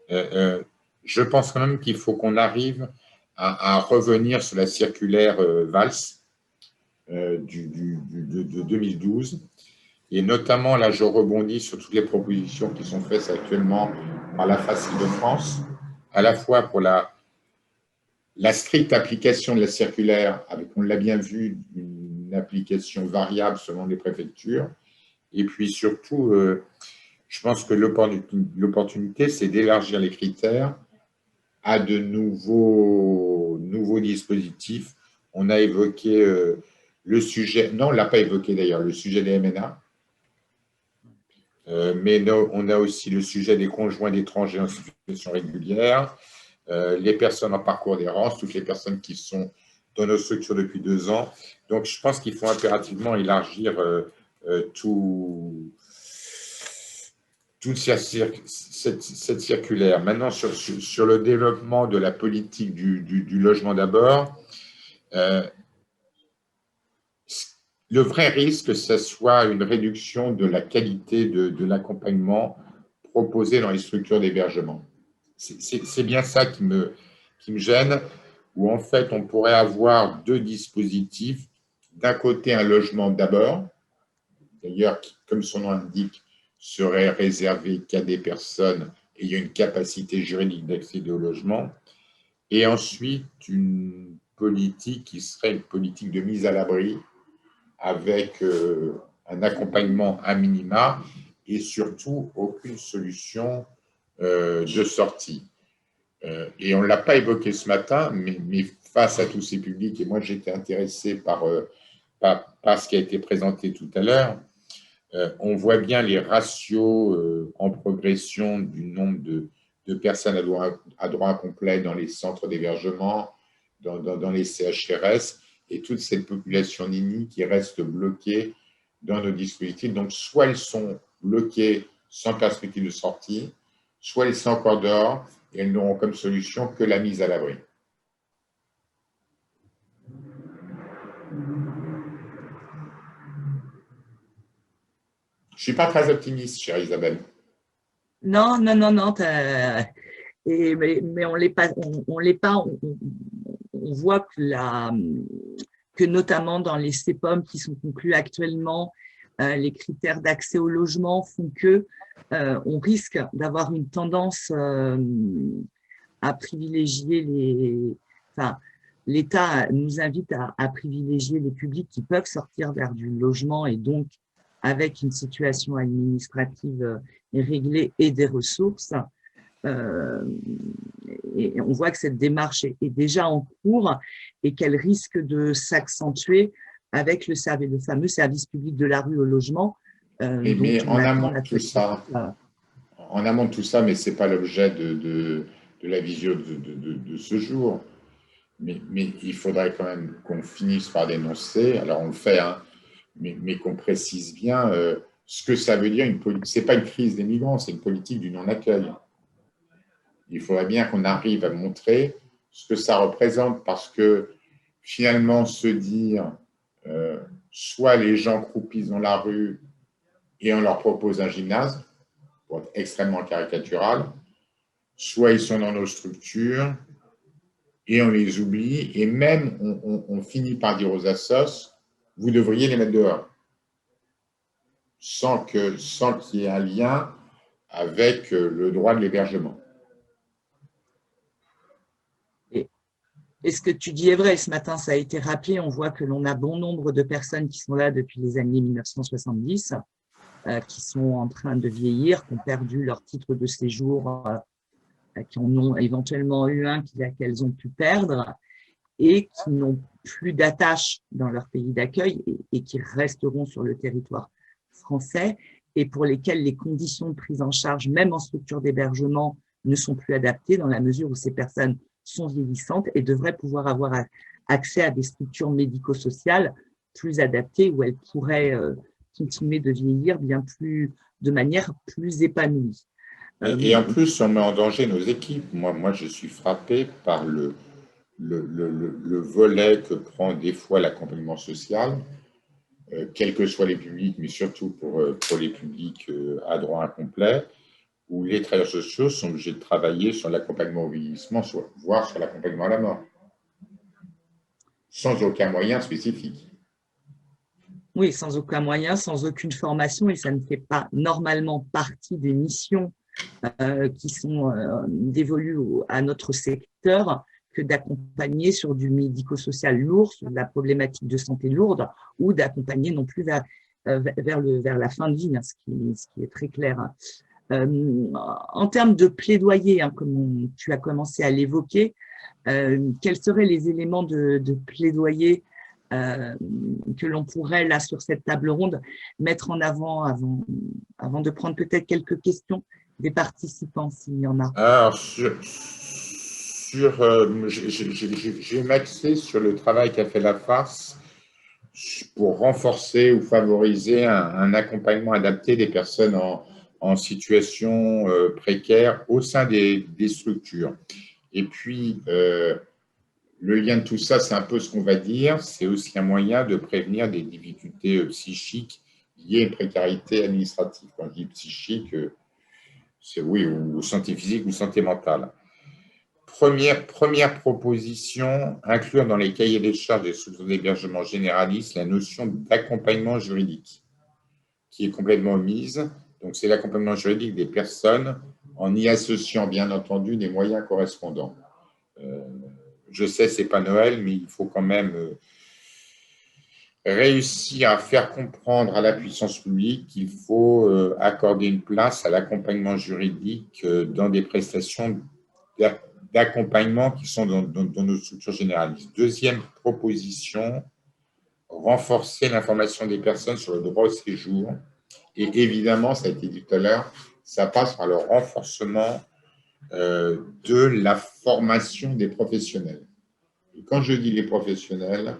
Je pense quand même qu'il faut qu'on arrive à revenir sur la circulaire Valls de 2012. Et notamment, là, je rebondis sur toutes les propositions qui sont faites actuellement par la FAS Île-de-France, à la fois pour la la stricte application de la circulaire, avec, on l'a bien vu, une application variable selon les préfectures. Et puis surtout, je pense que l'opportunité, c'est d'élargir les critères à de nouveaux dispositifs. On a évoqué le sujet, non, on ne l'a pas évoqué d'ailleurs, le sujet des MNA. Mais on a aussi le sujet des conjoints d'étrangers en situation régulière, les personnes en parcours d'errance, toutes les personnes qui sont dans nos structures depuis 2 ans. Donc, je pense qu'il faut impérativement élargir toute cette circulaire. Maintenant, sur le développement de la politique du logement d'abord, le vrai risque, ce soit une réduction de la qualité de l'accompagnement proposé dans les structures d'hébergement. C'est bien ça qui me gêne, où en fait, on pourrait avoir 2 dispositifs. D'un côté, un logement d'abord, d'ailleurs, qui, comme son nom l'indique, serait réservé qu'à des personnes ayant une capacité juridique d'accéder au logement, et ensuite une politique qui serait une politique de mise à l'abri avec un accompagnement à minima et surtout aucune solution de sortie. Et on ne l'a pas évoqué ce matin, mais face à tous ces publics, et moi j'étais intéressé par ce qui a été présenté tout à l'heure, on voit bien les ratios en progression du nombre de personnes à droit incomplet dans les centres d'hébergement, dans les CHRS, et toute cette population NINI qui reste bloquée dans nos dispositifs. Donc, soit elles sont bloquées sans perspective de sortie, soit elles sont encore dehors et elles n'auront comme solution que la mise à l'abri. Je ne suis pas très optimiste, chère Isabelle. Non. Mais on l'est pas. On voit que notamment dans les CEPOM qui sont conclus actuellement, les critères d'accès au logement font que on risque d'avoir une tendance à privilégier l'État nous invite à privilégier les publics qui peuvent sortir vers du logement et donc avec une situation administrative réglée et des ressources. Et on voit que cette démarche est déjà en cours et qu'elle risque de s'accentuer avec le fameux service public de la rue au logement. Mais en amont de tout ça, mais ce n'est pas l'objet de la visio de ce jour. Mais il faudrait quand même qu'on finisse par dénoncer, alors on le fait, hein, mais qu'on précise bien ce que ça veut dire. Ce n'est pas une crise des migrants, c'est une politique du non-accueil. Il faudrait bien qu'on arrive à montrer ce que ça représente, parce que finalement, se dire soit les gens croupissent dans la rue et on leur propose un gymnase, pour être extrêmement caricatural, soit ils sont dans nos structures et on les oublie, et même on finit par dire aux assos, vous devriez les mettre dehors, sans qu'il y ait un lien avec le droit de l'hébergement. Et ce que tu dis est vrai, ce matin ça a été rappelé, on voit que l'on a bon nombre de personnes qui sont là depuis les années 1970, qui sont en train de vieillir, qui ont perdu leur titre de séjour, qui en ont éventuellement eu un qu'elles ont pu perdre et qui n'ont plus d'attache dans leur pays d'accueil et qui resteront sur le territoire français et pour lesquels les conditions de prise en charge, même en structure d'hébergement, ne sont plus adaptées dans la mesure où ces personnes sont vieillissantes et devraient pouvoir avoir accès à des structures médico-sociales plus adaptées où elles pourraient continuer de vieillir de manière plus épanouie. Et en plus, on met en danger nos équipes. Moi, je suis frappé par le volet que prend des fois l'accompagnement social, quels que soient les publics, mais surtout pour les publics à droit incomplet, où les travailleurs sociaux sont obligés de travailler sur l'accompagnement au vieillissement, voire sur l'accompagnement à la mort, sans aucun moyen spécifique. Oui, sans aucun moyen, sans aucune formation, et ça ne fait pas normalement partie des missions qui sont dévolues à notre secteur que d'accompagner sur du médico-social lourd, sur de la problématique de santé lourde, ou d'accompagner non plus vers la fin de vie, hein, ce qui est très clair. En termes de plaidoyer, hein, comme tu as commencé à l'évoquer, quels seraient les éléments de plaidoyer que l'on pourrait, là, sur cette table ronde, mettre en avant avant de prendre peut-être quelques questions des participants, s'il y en a? Alors, je vais m'axer sur le travail qu'a fait la FARS pour renforcer ou favoriser un accompagnement adapté des personnes en situation précaire au sein des structures. Et puis, le lien de tout ça, c'est un peu ce qu'on va dire, c'est aussi un moyen de prévenir des difficultés psychiques liées à une précarité administrative. Quand je dis psychique, c'est oui, ou santé physique ou santé mentale. Première proposition, inclure dans les cahiers des charges des structures d'hébergement généralistes la notion d'accompagnement juridique, qui est complètement omise. Donc, c'est l'accompagnement juridique des personnes en y associant, bien entendu, des moyens correspondants. Je sais, ce n'est pas Noël, mais il faut quand même réussir à faire comprendre à la puissance publique qu'il faut accorder une place à l'accompagnement juridique dans des prestations d'accompagnement qui sont dans nos structures généralistes. Deuxième proposition, renforcer l'information des personnes sur le droit au séjour. Et évidemment, ça a été dit tout à l'heure, ça passe par le renforcement de la formation des professionnels. Et quand je dis les professionnels,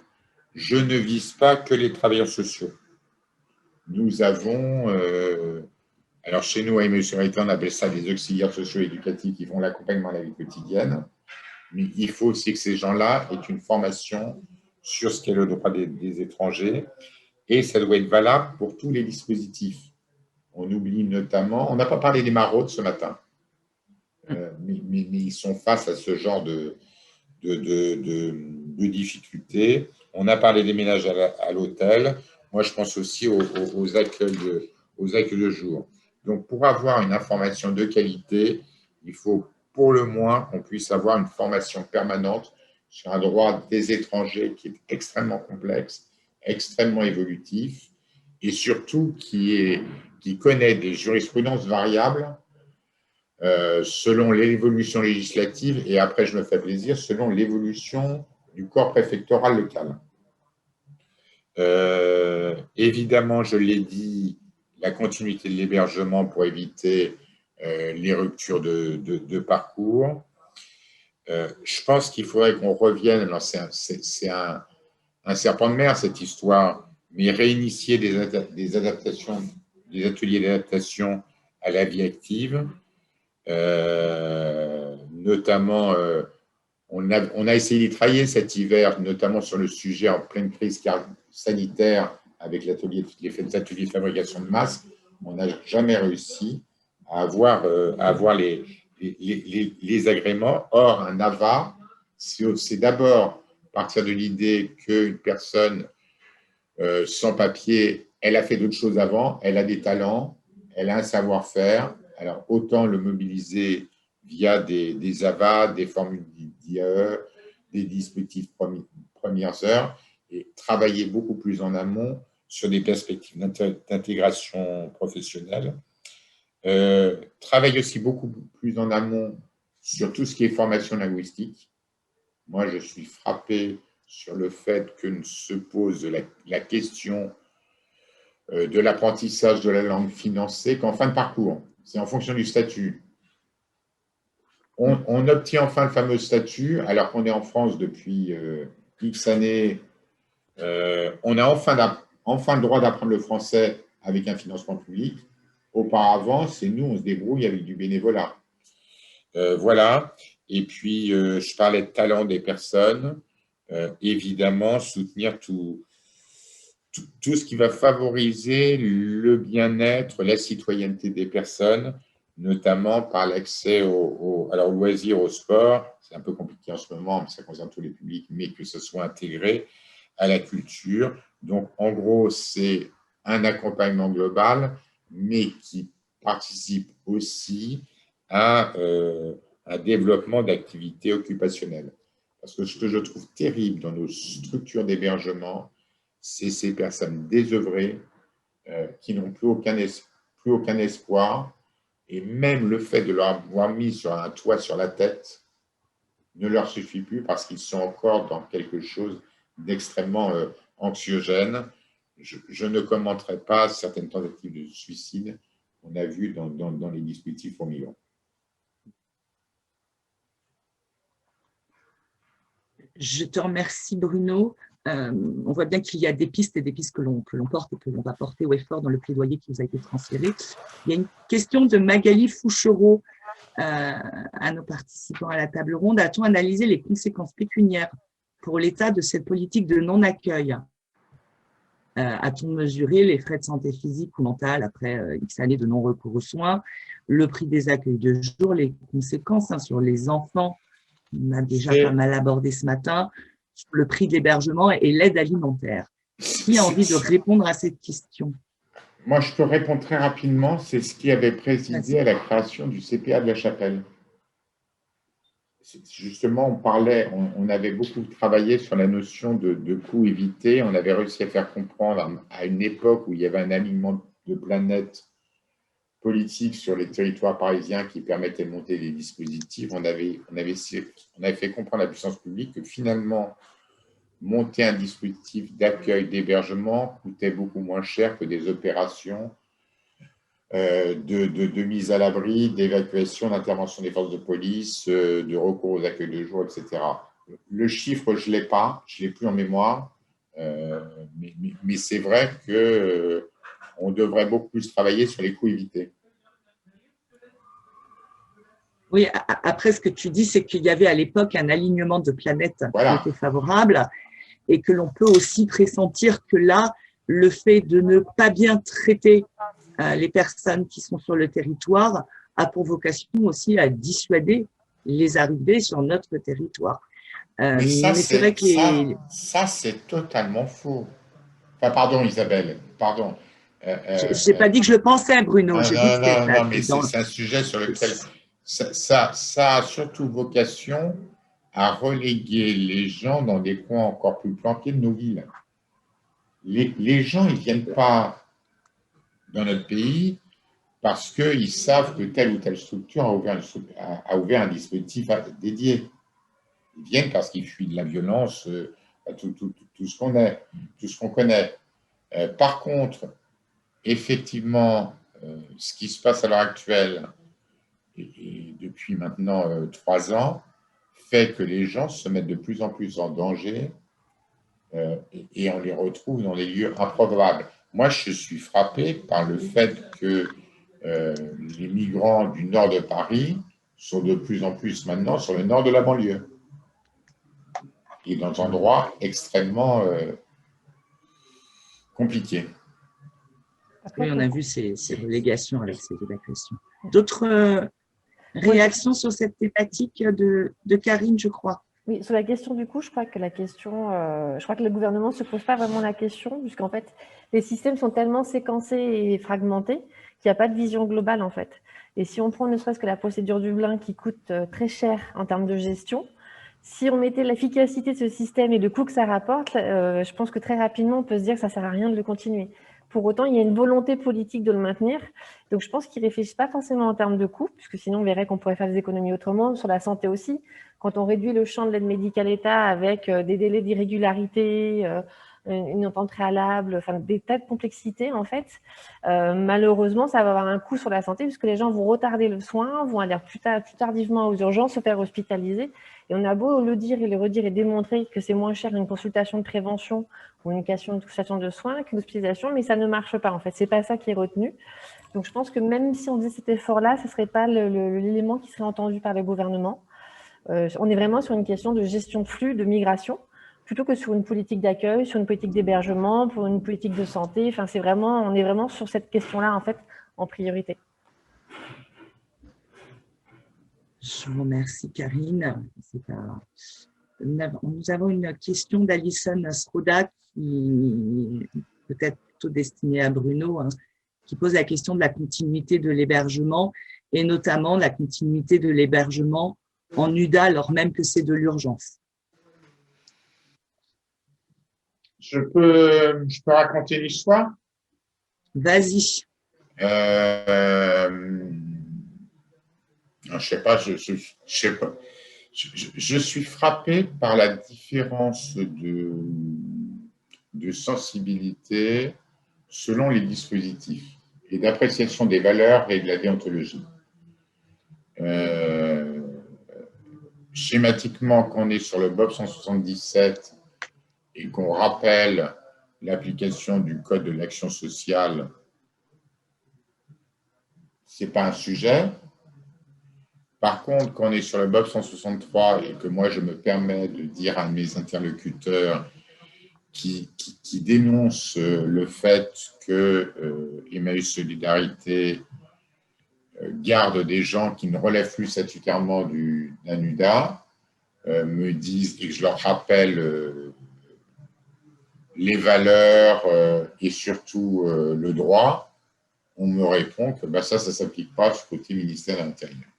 je ne vise pas que les travailleurs sociaux. Nous avons, alors chez nous, à MSURité, on appelle ça des auxiliaires socio-éducatifs qui font l'accompagnement à la vie quotidienne, mais il faut aussi que ces gens-là aient une formation sur ce qu'est le droit des étrangers, et ça doit être valable pour tous les dispositifs. On oublie notamment, on n'a pas parlé des maraudes ce matin, mais ils sont face à ce genre de difficultés. On a parlé des ménages à l'hôtel. Moi, je pense aussi aux accueils de jour. Donc, pour avoir une information de qualité, il faut pour le moins qu'on puisse avoir une formation permanente sur un droit des étrangers qui est extrêmement complexe, extrêmement évolutif et surtout qui connaît des jurisprudences variables selon l'évolution législative et après, je me fais plaisir, selon l'évolution du corps préfectoral local. Évidemment, je l'ai dit, la continuité de l'hébergement pour éviter les ruptures de parcours. Je pense qu'il faudrait qu'on revienne, alors c'est un serpent de mer cette histoire, mais réinitier des adaptations, des ateliers d'adaptation à la vie active. Notamment, on a essayé d'y travailler cet hiver, notamment sur le sujet en pleine crise sanitaire avec les ateliers de fabrication de masques. On n'a jamais réussi à avoir les agréments. Or, un AVA, c'est d'abord partir de l'idée qu'une personne sans papier, elle a fait d'autres choses avant, elle a des talents, elle a un savoir-faire. Alors, autant le mobiliser via des AVA, des formules d'IAE, des dispositifs premières heures, et travailler beaucoup plus en amont sur des perspectives d'intégration professionnelle. Travailler aussi beaucoup plus en amont sur tout ce qui est formation linguistique. Moi, je suis frappé sur le fait que se pose la question de l'apprentissage de la langue financée qu'en fin de parcours. C'est en fonction du statut. On obtient enfin le fameux statut, alors qu'on est en France depuis X années. On a enfin le droit d'apprendre le français avec un financement public. Auparavant, c'est nous, on se débrouille avec du bénévolat. Voilà. Et puis, je parlais de talent des personnes. Évidemment, soutenir tout ce qui va favoriser le bien-être, la citoyenneté des personnes, notamment par l'accès aux loisirs, au sport. C'est un peu compliqué en ce moment, mais ça concerne tous les publics, mais que ce soit intégré à la culture. Donc, en gros, c'est un accompagnement global, mais qui participe aussi à un développement d'activités occupationnelles. Parce que ce que je trouve terrible dans nos structures d'hébergement, c'est ces personnes désœuvrées qui n'ont plus aucun espoir. Et même le fait de leur avoir mis sur un toit sur la tête ne leur suffit plus parce qu'ils sont encore dans quelque chose d'extrêmement anxiogène. Je ne commenterai pas certaines tentatives de suicide qu'on a vues dans les dispositifs pour migrants. Je te remercie, Bruno. On voit bien qu'il y a des pistes et des pistes que l'on porte et que l'on va porter au effort dans le plaidoyer qui vous a été transféré. Il y a une question de Magali Fouchereau à nos participants à la table ronde. A-t-on analysé les conséquences pécuniaires pour l'État de cette politique de non-accueil? A-t-on mesuré les frais de santé physique ou mentale après X années de non-recours aux soins, le prix des accueils de jour, les conséquences sur les enfants, on a déjà pas mal abordé ce matin, sur le prix de l'hébergement et l'aide alimentaire. Qui a envie de répondre à cette question? Moi, je peux répondre très rapidement. C'est ce qui avait présidé à la création du CPA de la Chapelle. Justement, on avait beaucoup travaillé sur la notion de coût évité. On avait réussi à faire comprendre à une époque où il y avait un alignement de planète politique sur les territoires parisiens qui permettait de monter des dispositifs. On avait fait comprendre à la puissance publique que finalement, monter un dispositif d'accueil, d'hébergement coûtait beaucoup moins cher que des opérations de mise à l'abri, d'évacuation, d'intervention des forces de police, de recours aux accueils de jour, etc. Le chiffre, je ne l'ai plus en mémoire, mais c'est vrai qu'on devrait beaucoup plus travailler sur les coûts évités. Oui, après, ce que tu dis, c'est qu'il y avait à l'époque un alignement de planètes qui était favorable et que l'on peut aussi pressentir que là, le fait de ne pas bien traiter les personnes qui sont sur le territoire a pour vocation aussi à dissuader les arrivées sur notre territoire. Mais c'est vrai que ça, c'est totalement faux. Enfin, pardon, Isabelle, pardon. Je n'ai pas dit que je le pensais, Bruno. Non, mais c'est un sujet sur lequel ça a surtout vocation à reléguer les gens dans des coins encore plus planqués de nos villes. Les gens, ils ne viennent pas dans notre pays parce qu'ils savent que telle ou telle structure a ouvert un dispositif dédié. Ils viennent parce qu'ils fuient de la violence, tout ce qu'on connaît. Par contre, effectivement, ce qui se passe à l'heure actuelle, et depuis maintenant 3 ans, fait que les gens se mettent de plus en plus en danger et on les retrouve dans des lieux improbables. Moi, je suis frappé par le fait que les migrants du nord de Paris sont de plus en plus maintenant sur le nord de la banlieue et dans des endroits extrêmement compliqués. Oui, on a vu ces relégations avec ces évacuations. D'autres réactions sur cette thématique de Karine, je crois? Oui, sur la question du coup, je crois que le gouvernement ne se pose pas vraiment la question, puisqu'en fait, les systèmes sont tellement séquencés et fragmentés qu'il n'y a pas de vision globale en fait. Et si on prend ne serait-ce que la procédure Dublin qui coûte très cher en termes de gestion, si on mettait l'efficacité de ce système et le coût que ça rapporte, je pense que très rapidement, on peut se dire que ça ne sert à rien de le continuer. Pour autant, il y a une volonté politique de le maintenir. Donc, je pense qu'ils ne réfléchissent pas forcément en termes de coûts, puisque sinon, on verrait qu'on pourrait faire des économies autrement. Sur la santé aussi, quand on réduit le champ de l'aide médicale État avec des délais d'irrégularité, une entente préalable, enfin des tas de complexités, en fait, malheureusement, ça va avoir un coût sur la santé, puisque les gens vont retarder le soin, vont aller plus tardivement aux urgences, se faire hospitaliser. Et on a beau le dire et le redire et démontrer que c'est moins cher une consultation de prévention ou une consultation de soins qu'une hospitalisation, mais ça ne marche pas. En fait, c'est pas ça qui est retenu. Donc, je pense que même si on faisait cet effort-là, ce ne serait pas l'élément qui serait entendu par le gouvernement. On est vraiment sur une question de gestion de flux, de migration, plutôt que sur une politique d'accueil, sur une politique d'hébergement, pour une politique de santé. Enfin, on est vraiment sur cette question-là, en fait, en priorité. Je vous remercie, Karine. Nous avons une question d'Alison Sroda qui peut-être plutôt destinée à Bruno, qui pose la question de la continuité de l'hébergement et notamment la continuité de l'hébergement en UDA alors même que c'est de l'urgence. Je peux raconter l'histoire? Vas-y. Je sais pas, je sais pas. Je suis frappé par la différence de sensibilité selon les dispositifs et d'appréciation des valeurs et de la déontologie. Schématiquement, quand on est sur le BOP 177 et qu'on rappelle l'application du Code de l'action sociale, ce n'est pas un sujet. Par contre, quand on est sur le BOP 163 et que moi, je me permets de dire à mes interlocuteurs qui dénoncent le fait que Emmaüs Solidarité garde des gens qui ne relèvent plus statutairement d'un UDA, me disent, et que je leur rappelle les valeurs et surtout le droit, on me répond que ça ne s'applique pas du côté ministère de l'Intérieur.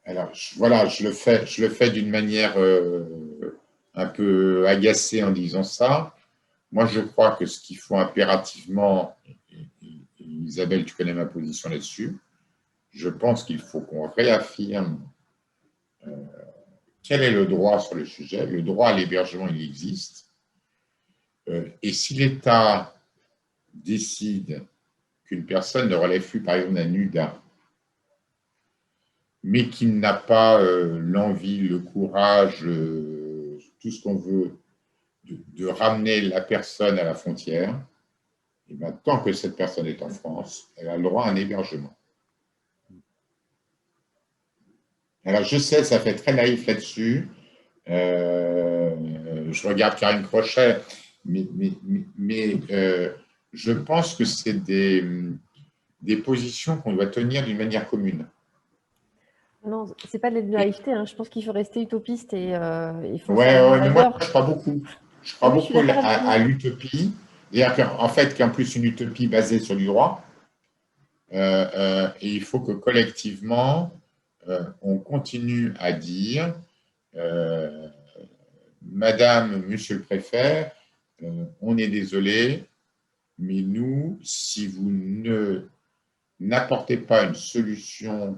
Alors, voilà, je le fais d'une manière un peu agacée en disant ça. Moi, je crois que ce qu'il faut impérativement, et Isabelle, tu connais ma position là-dessus, je pense qu'il faut qu'on réaffirme quel est le droit sur le sujet. Le droit à l'hébergement, il existe. Et si l'État décide qu'une personne ne relève plus, par exemple, d'un UDA, mais qui n'a pas l'envie, le courage, tout ce qu'on veut, de ramener la personne à la frontière, et bien, tant que cette personne est en France, elle a le droit à un hébergement. Alors, je sais, ça fait très naïf là-dessus. Je regarde Karine Crochet, mais je pense que c'est des positions qu'on doit tenir d'une manière commune. Non, c'est pas de la naïveté, hein. Je pense qu'il faut rester utopiste et il faut mais moi, je crois beaucoup. Je crois beaucoup à l'utopie. En fait, qu'en plus, une utopie basée sur du droit. Et il faut que collectivement, on continue à dire Madame, Monsieur le Préfet, on est désolé, mais nous, si vous n'apportez pas une solution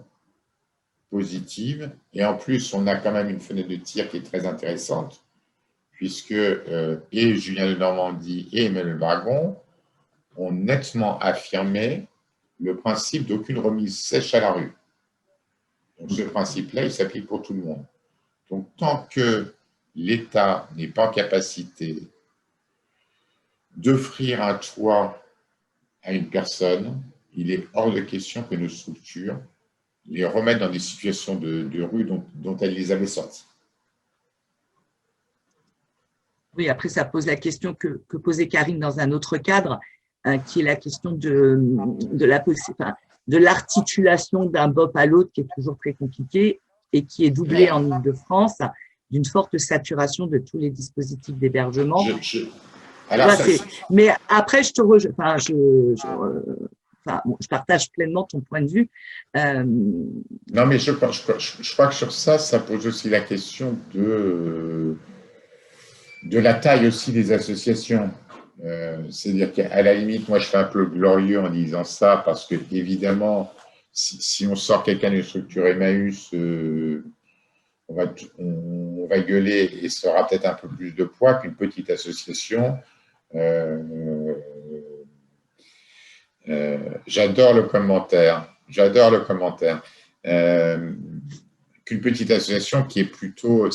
positive, et en plus, on a quand même une fenêtre de tir qui est très intéressante, puisque et Julien de Normandie et Emmanuel Vargon ont nettement affirmé le principe d'aucune remise sèche à la rue. Donc, ce principe-là, il s'applique pour tout le monde. Donc, tant que l'État n'est pas en capacité d'offrir un toit à une personne, il est hors de question que nos structures les remettent dans des situations de rue dont elles les avaient sorties. Oui, après, ça pose la question que posait Karine dans un autre cadre, qui est la question de l'articulation d'un BOP à l'autre, qui est toujours très compliqué et qui est doublée en Île-de-France d'une forte saturation de tous les dispositifs d'hébergement. Mais après, je partage pleinement ton point de vue. Non, mais je crois que sur ça, ça pose aussi la question de la taille aussi des associations. C'est-à-dire qu'à la limite, moi, je fais un peu glorieux en disant ça parce que, évidemment, si on sort quelqu'un d'une structure Emmaüs, on va gueuler et ça aura peut-être un peu plus de poids qu'une petite association. J'adore le commentaire. Qu'une petite association qui est plutôt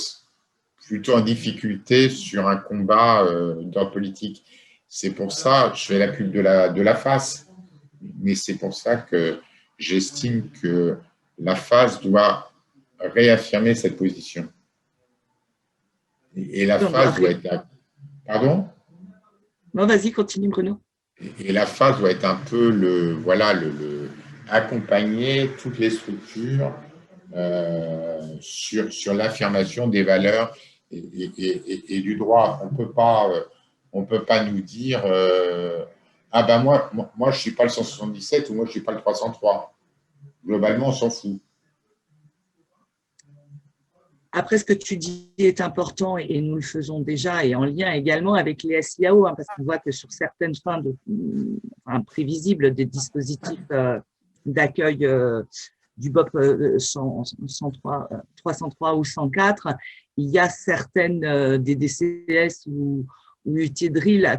en difficulté sur un combat d'ordre politique. C'est pour ça, je fais la pub de la FAS, mais c'est pour ça que j'estime que la FAS doit réaffirmer cette position. Et la FAS doit être... Pardon ? Non, vas-y, continue, Bruno. Et la FAS doit être un peu accompagner toutes les structures sur l'affirmation des valeurs et du droit. On peut pas nous dire moi je suis pas le 177 ou moi je suis pas le 303. Globalement, on s'en fout. Après, ce que tu dis est important et nous le faisons déjà et en lien également avec les SIAO, parce qu'on voit que sur certaines fins prévisibles des dispositifs d'accueil du BOP 303 ou 104, il y a certaines des DCS ou UT Drill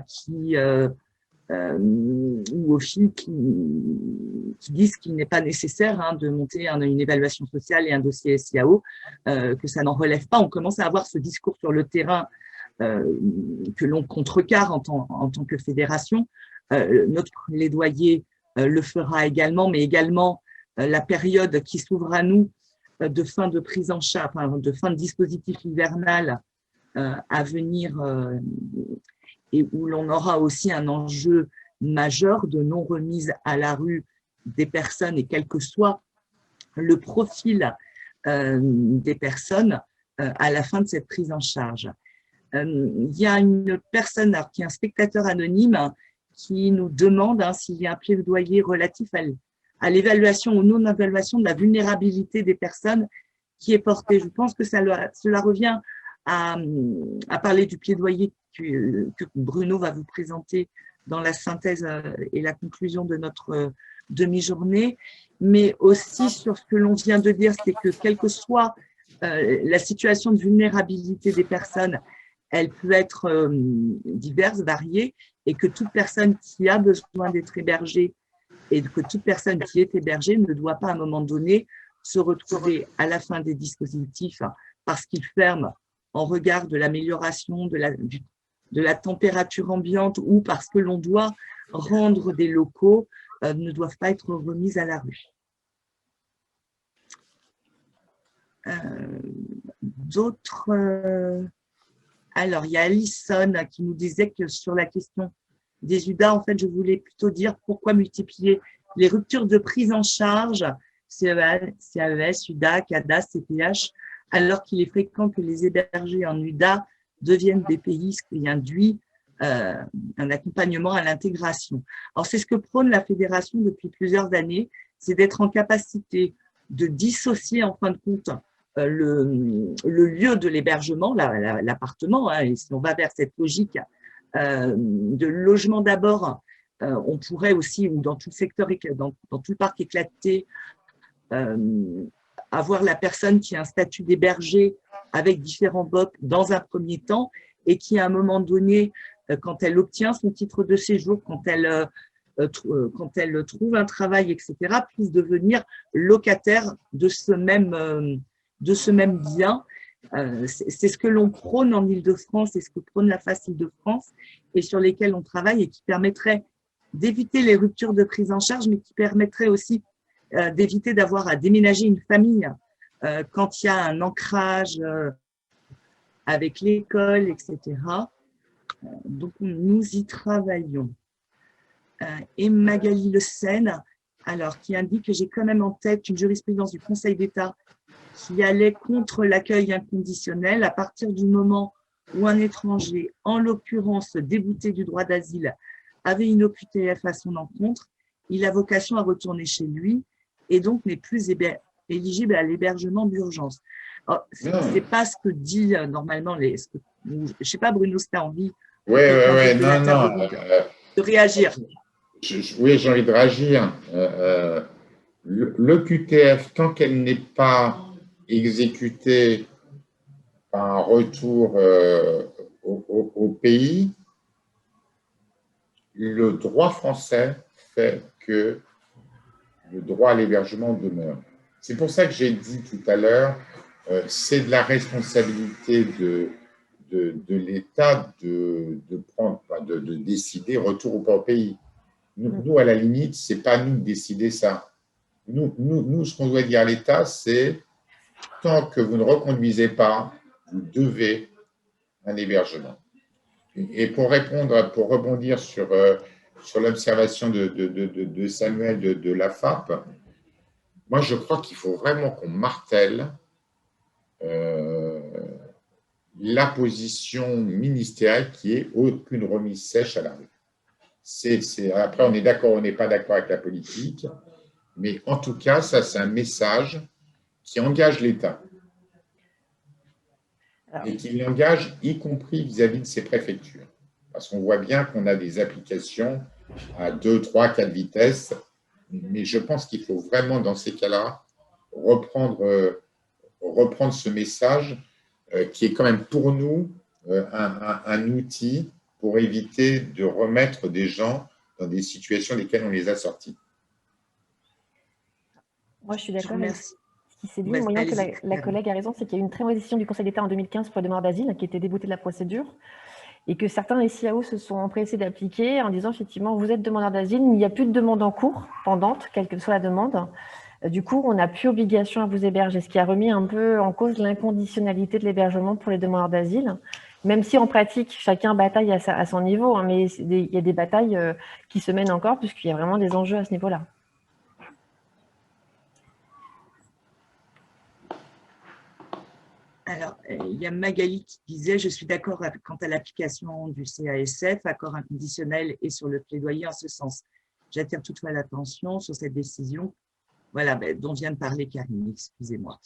ou OFI qui disent qu'il n'est pas nécessaire de monter une évaluation sociale et un dossier SIAO, que ça n'en relève pas. On commence à avoir ce discours sur le terrain que l'on contrecarre en tant que fédération. Notre plaidoyer le fera également, mais également la période qui s'ouvre à nous de fin de prise en charge, de fin de dispositif hivernal à venir et où l'on aura aussi un enjeu majeur de non-remise à la rue des personnes et quel que soit le profil des personnes à la fin de cette prise en charge. Il y a une personne qui est un spectateur anonyme qui nous demande s'il y a un plaidoyer relatif à l'évaluation ou non-évaluation de la vulnérabilité des personnes qui est portée. Je pense que cela revient à parler du plaidoyer que Bruno va vous présenter dans la synthèse et la conclusion de notre demi-journée, mais aussi sur ce que l'on vient de dire, c'est que quelle que soit la situation de vulnérabilité des personnes, elle peut être diverse, variée, et que toute personne qui a besoin d'être hébergée et que toute personne qui est hébergée ne doit pas à un moment donné se retrouver à la fin des dispositifs parce qu'ils ferment en regard de l'amélioration de la température ambiante ou parce que l'on doit rendre des locaux, ne doivent pas être remises à la rue. D'autres… alors, il y a Alison qui nous disait que sur la question des UDA, en fait, je voulais plutôt dire pourquoi multiplier les ruptures de prise en charge, CAES, UDA, CADA, CPH, alors qu'il est fréquent que les hébergés en UDA deviennent des pays, ce qui induit un accompagnement à l'intégration. Alors, c'est ce que prône la Fédération depuis plusieurs années, c'est d'être en capacité de dissocier, en fin de compte, le lieu de l'hébergement, l'appartement, et si on va vers cette logique de logement d'abord, on pourrait aussi, ou dans tout le secteur, dans tout le parc éclaté, avoir la personne qui a un statut d'hébergé avec différents BOP dans un premier temps et qui, à un moment donné, quand elle obtient son titre de séjour, quand elle trouve un travail, etc., puisse devenir locataire de ce même bien. C'est ce que l'on prône en Île-de-France, c'est ce que prône la FAS Île-de-France et sur lesquels on travaille et qui permettrait d'éviter les ruptures de prise en charge, mais qui permettrait aussi d'éviter d'avoir à déménager une famille quand il y a un ancrage avec l'école, etc. Donc, nous y travaillons. Et Magali Le Sen, alors, qui indique que j'ai quand même en tête une jurisprudence du Conseil d'État qui allait contre l'accueil inconditionnel à partir du moment où un étranger, en l'occurrence débouté du droit d'asile, avait une OQTF à son encontre, il a vocation à retourner chez lui et donc n'est plus éligible à l'hébergement d'urgence. Ce n'est pas ce que dit normalement je ne sais pas, Bruno, si tu as envie de réagir. Oui, j'ai envie de réagir. L'OQTF, tant qu'elle n'est pas exécutée par un retour au pays, le droit français fait que le droit à l'hébergement demeure. C'est pour ça que j'ai dit tout à l'heure, c'est de la responsabilité de l'État de décider retour ou pas au pays. Nous, à la limite, ce n'est pas nous de décider ça. Nous, ce qu'on doit dire à l'État, c'est tant que vous ne reconduisez pas, vous devez un hébergement. Et pour rebondir sur l'observation de Samuel de la FAP, moi, je crois qu'il faut vraiment qu'on martèle la position ministérielle qui est aucune remise sèche à la rue. Après, on est d'accord, on n'est pas d'accord avec la politique, mais en tout cas, ça, c'est un message qui engage l'État. Alors, et qu'il l'engage, y compris vis-à-vis de ses préfectures. Parce qu'on voit bien qu'on a des applications à 2, 3, 4 vitesses, mais je pense qu'il faut vraiment, dans ces cas-là, reprendre ce message qui est quand même pour nous un outil pour éviter de remettre des gens dans des situations desquelles on les a sortis. moi, je suis Je vous d'accord avec remercie. ce qui s'est dit, Vas-y, moyant que allez-y, la collègue a raison, c'est qu'il y a eu une très mauvaise décision du Conseil d'État en 2015 pour les demandeurs d'asile qui était débouté de la procédure et que certains SIAO se sont empressés d'appliquer en disant effectivement, vous êtes demandeur d'asile, il n'y a plus de demande en cours, pendante, quelle que soit la demande. Du coup, on n'a plus obligation à vous héberger, ce qui a remis un peu en cause l'inconditionnalité de l'hébergement pour les demandeurs d'asile, même si en pratique, chacun bataille à son niveau, hein, mais il y a des batailles qui se mènent encore puisqu'il y a vraiment des enjeux à ce niveau-là. Alors, il y a Magali qui disait « Je suis d'accord quant à l'application du CASF, accord inconditionnel et sur le plaidoyer en ce sens. J'attire toutefois l'attention sur cette décision voilà, dont vient de parler Karine, excusez-moi.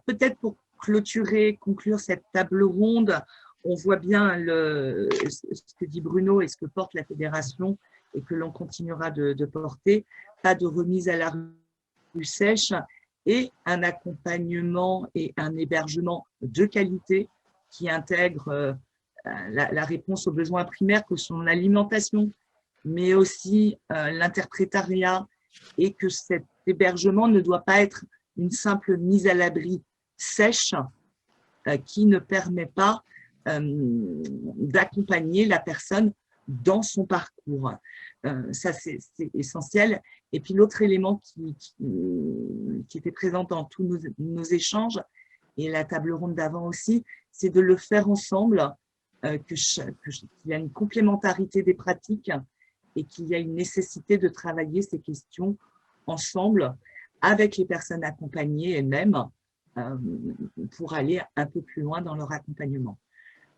Peut-être pour conclure cette table ronde, on voit bien ce que dit Bruno et ce que porte la fédération et que l'on continuera de porter. Pas de remise à la rue sèche et un accompagnement et un hébergement de qualité qui intègre la réponse aux besoins primaires que sont l'alimentation, mais aussi l'interprétariat, et que cet hébergement ne doit pas être une simple mise à l'abri sèche qui ne permet pas d'accompagner la personne dans son parcours. Ça, c'est essentiel. Et puis, l'autre élément qui était présent dans tous nos échanges, et la table ronde d'avant aussi, c'est de le faire ensemble, qu'il y a une complémentarité des pratiques et qu'il y a une nécessité de travailler ces questions ensemble avec les personnes accompagnées elles-mêmes pour aller un peu plus loin dans leur accompagnement.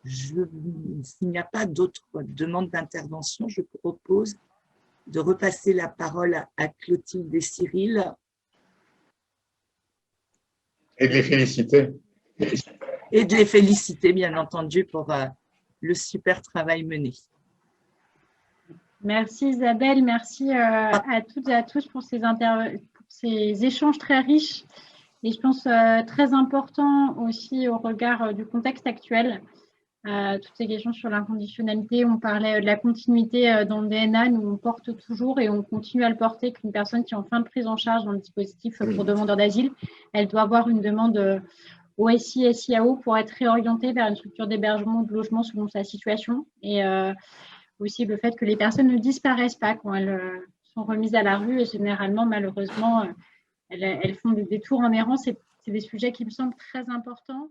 S'il n'y a pas d'autres demandes d'intervention, je propose de repasser la parole à Clotilde et Cyril. Et de les féliciter. Et de les féliciter, bien entendu, pour le super travail mené. Merci Isabelle, merci à toutes et à tous pour ces échanges très riches et je pense très importants aussi au regard du contexte actuel. Toutes ces questions sur l'inconditionnalité, on parlait de la continuité dans le DNA, nous on porte toujours et on continue à le porter qu'une personne qui est en fin de prise en charge dans le dispositif pour demandeurs d'asile, elle doit avoir une demande OSI, SIAO pour être réorientée vers une structure d'hébergement ou de logement selon sa situation et aussi le fait que les personnes ne disparaissent pas quand elles sont remises à la rue et généralement, malheureusement, elles font des détours en errant. C'est des sujets qui me semblent très importants.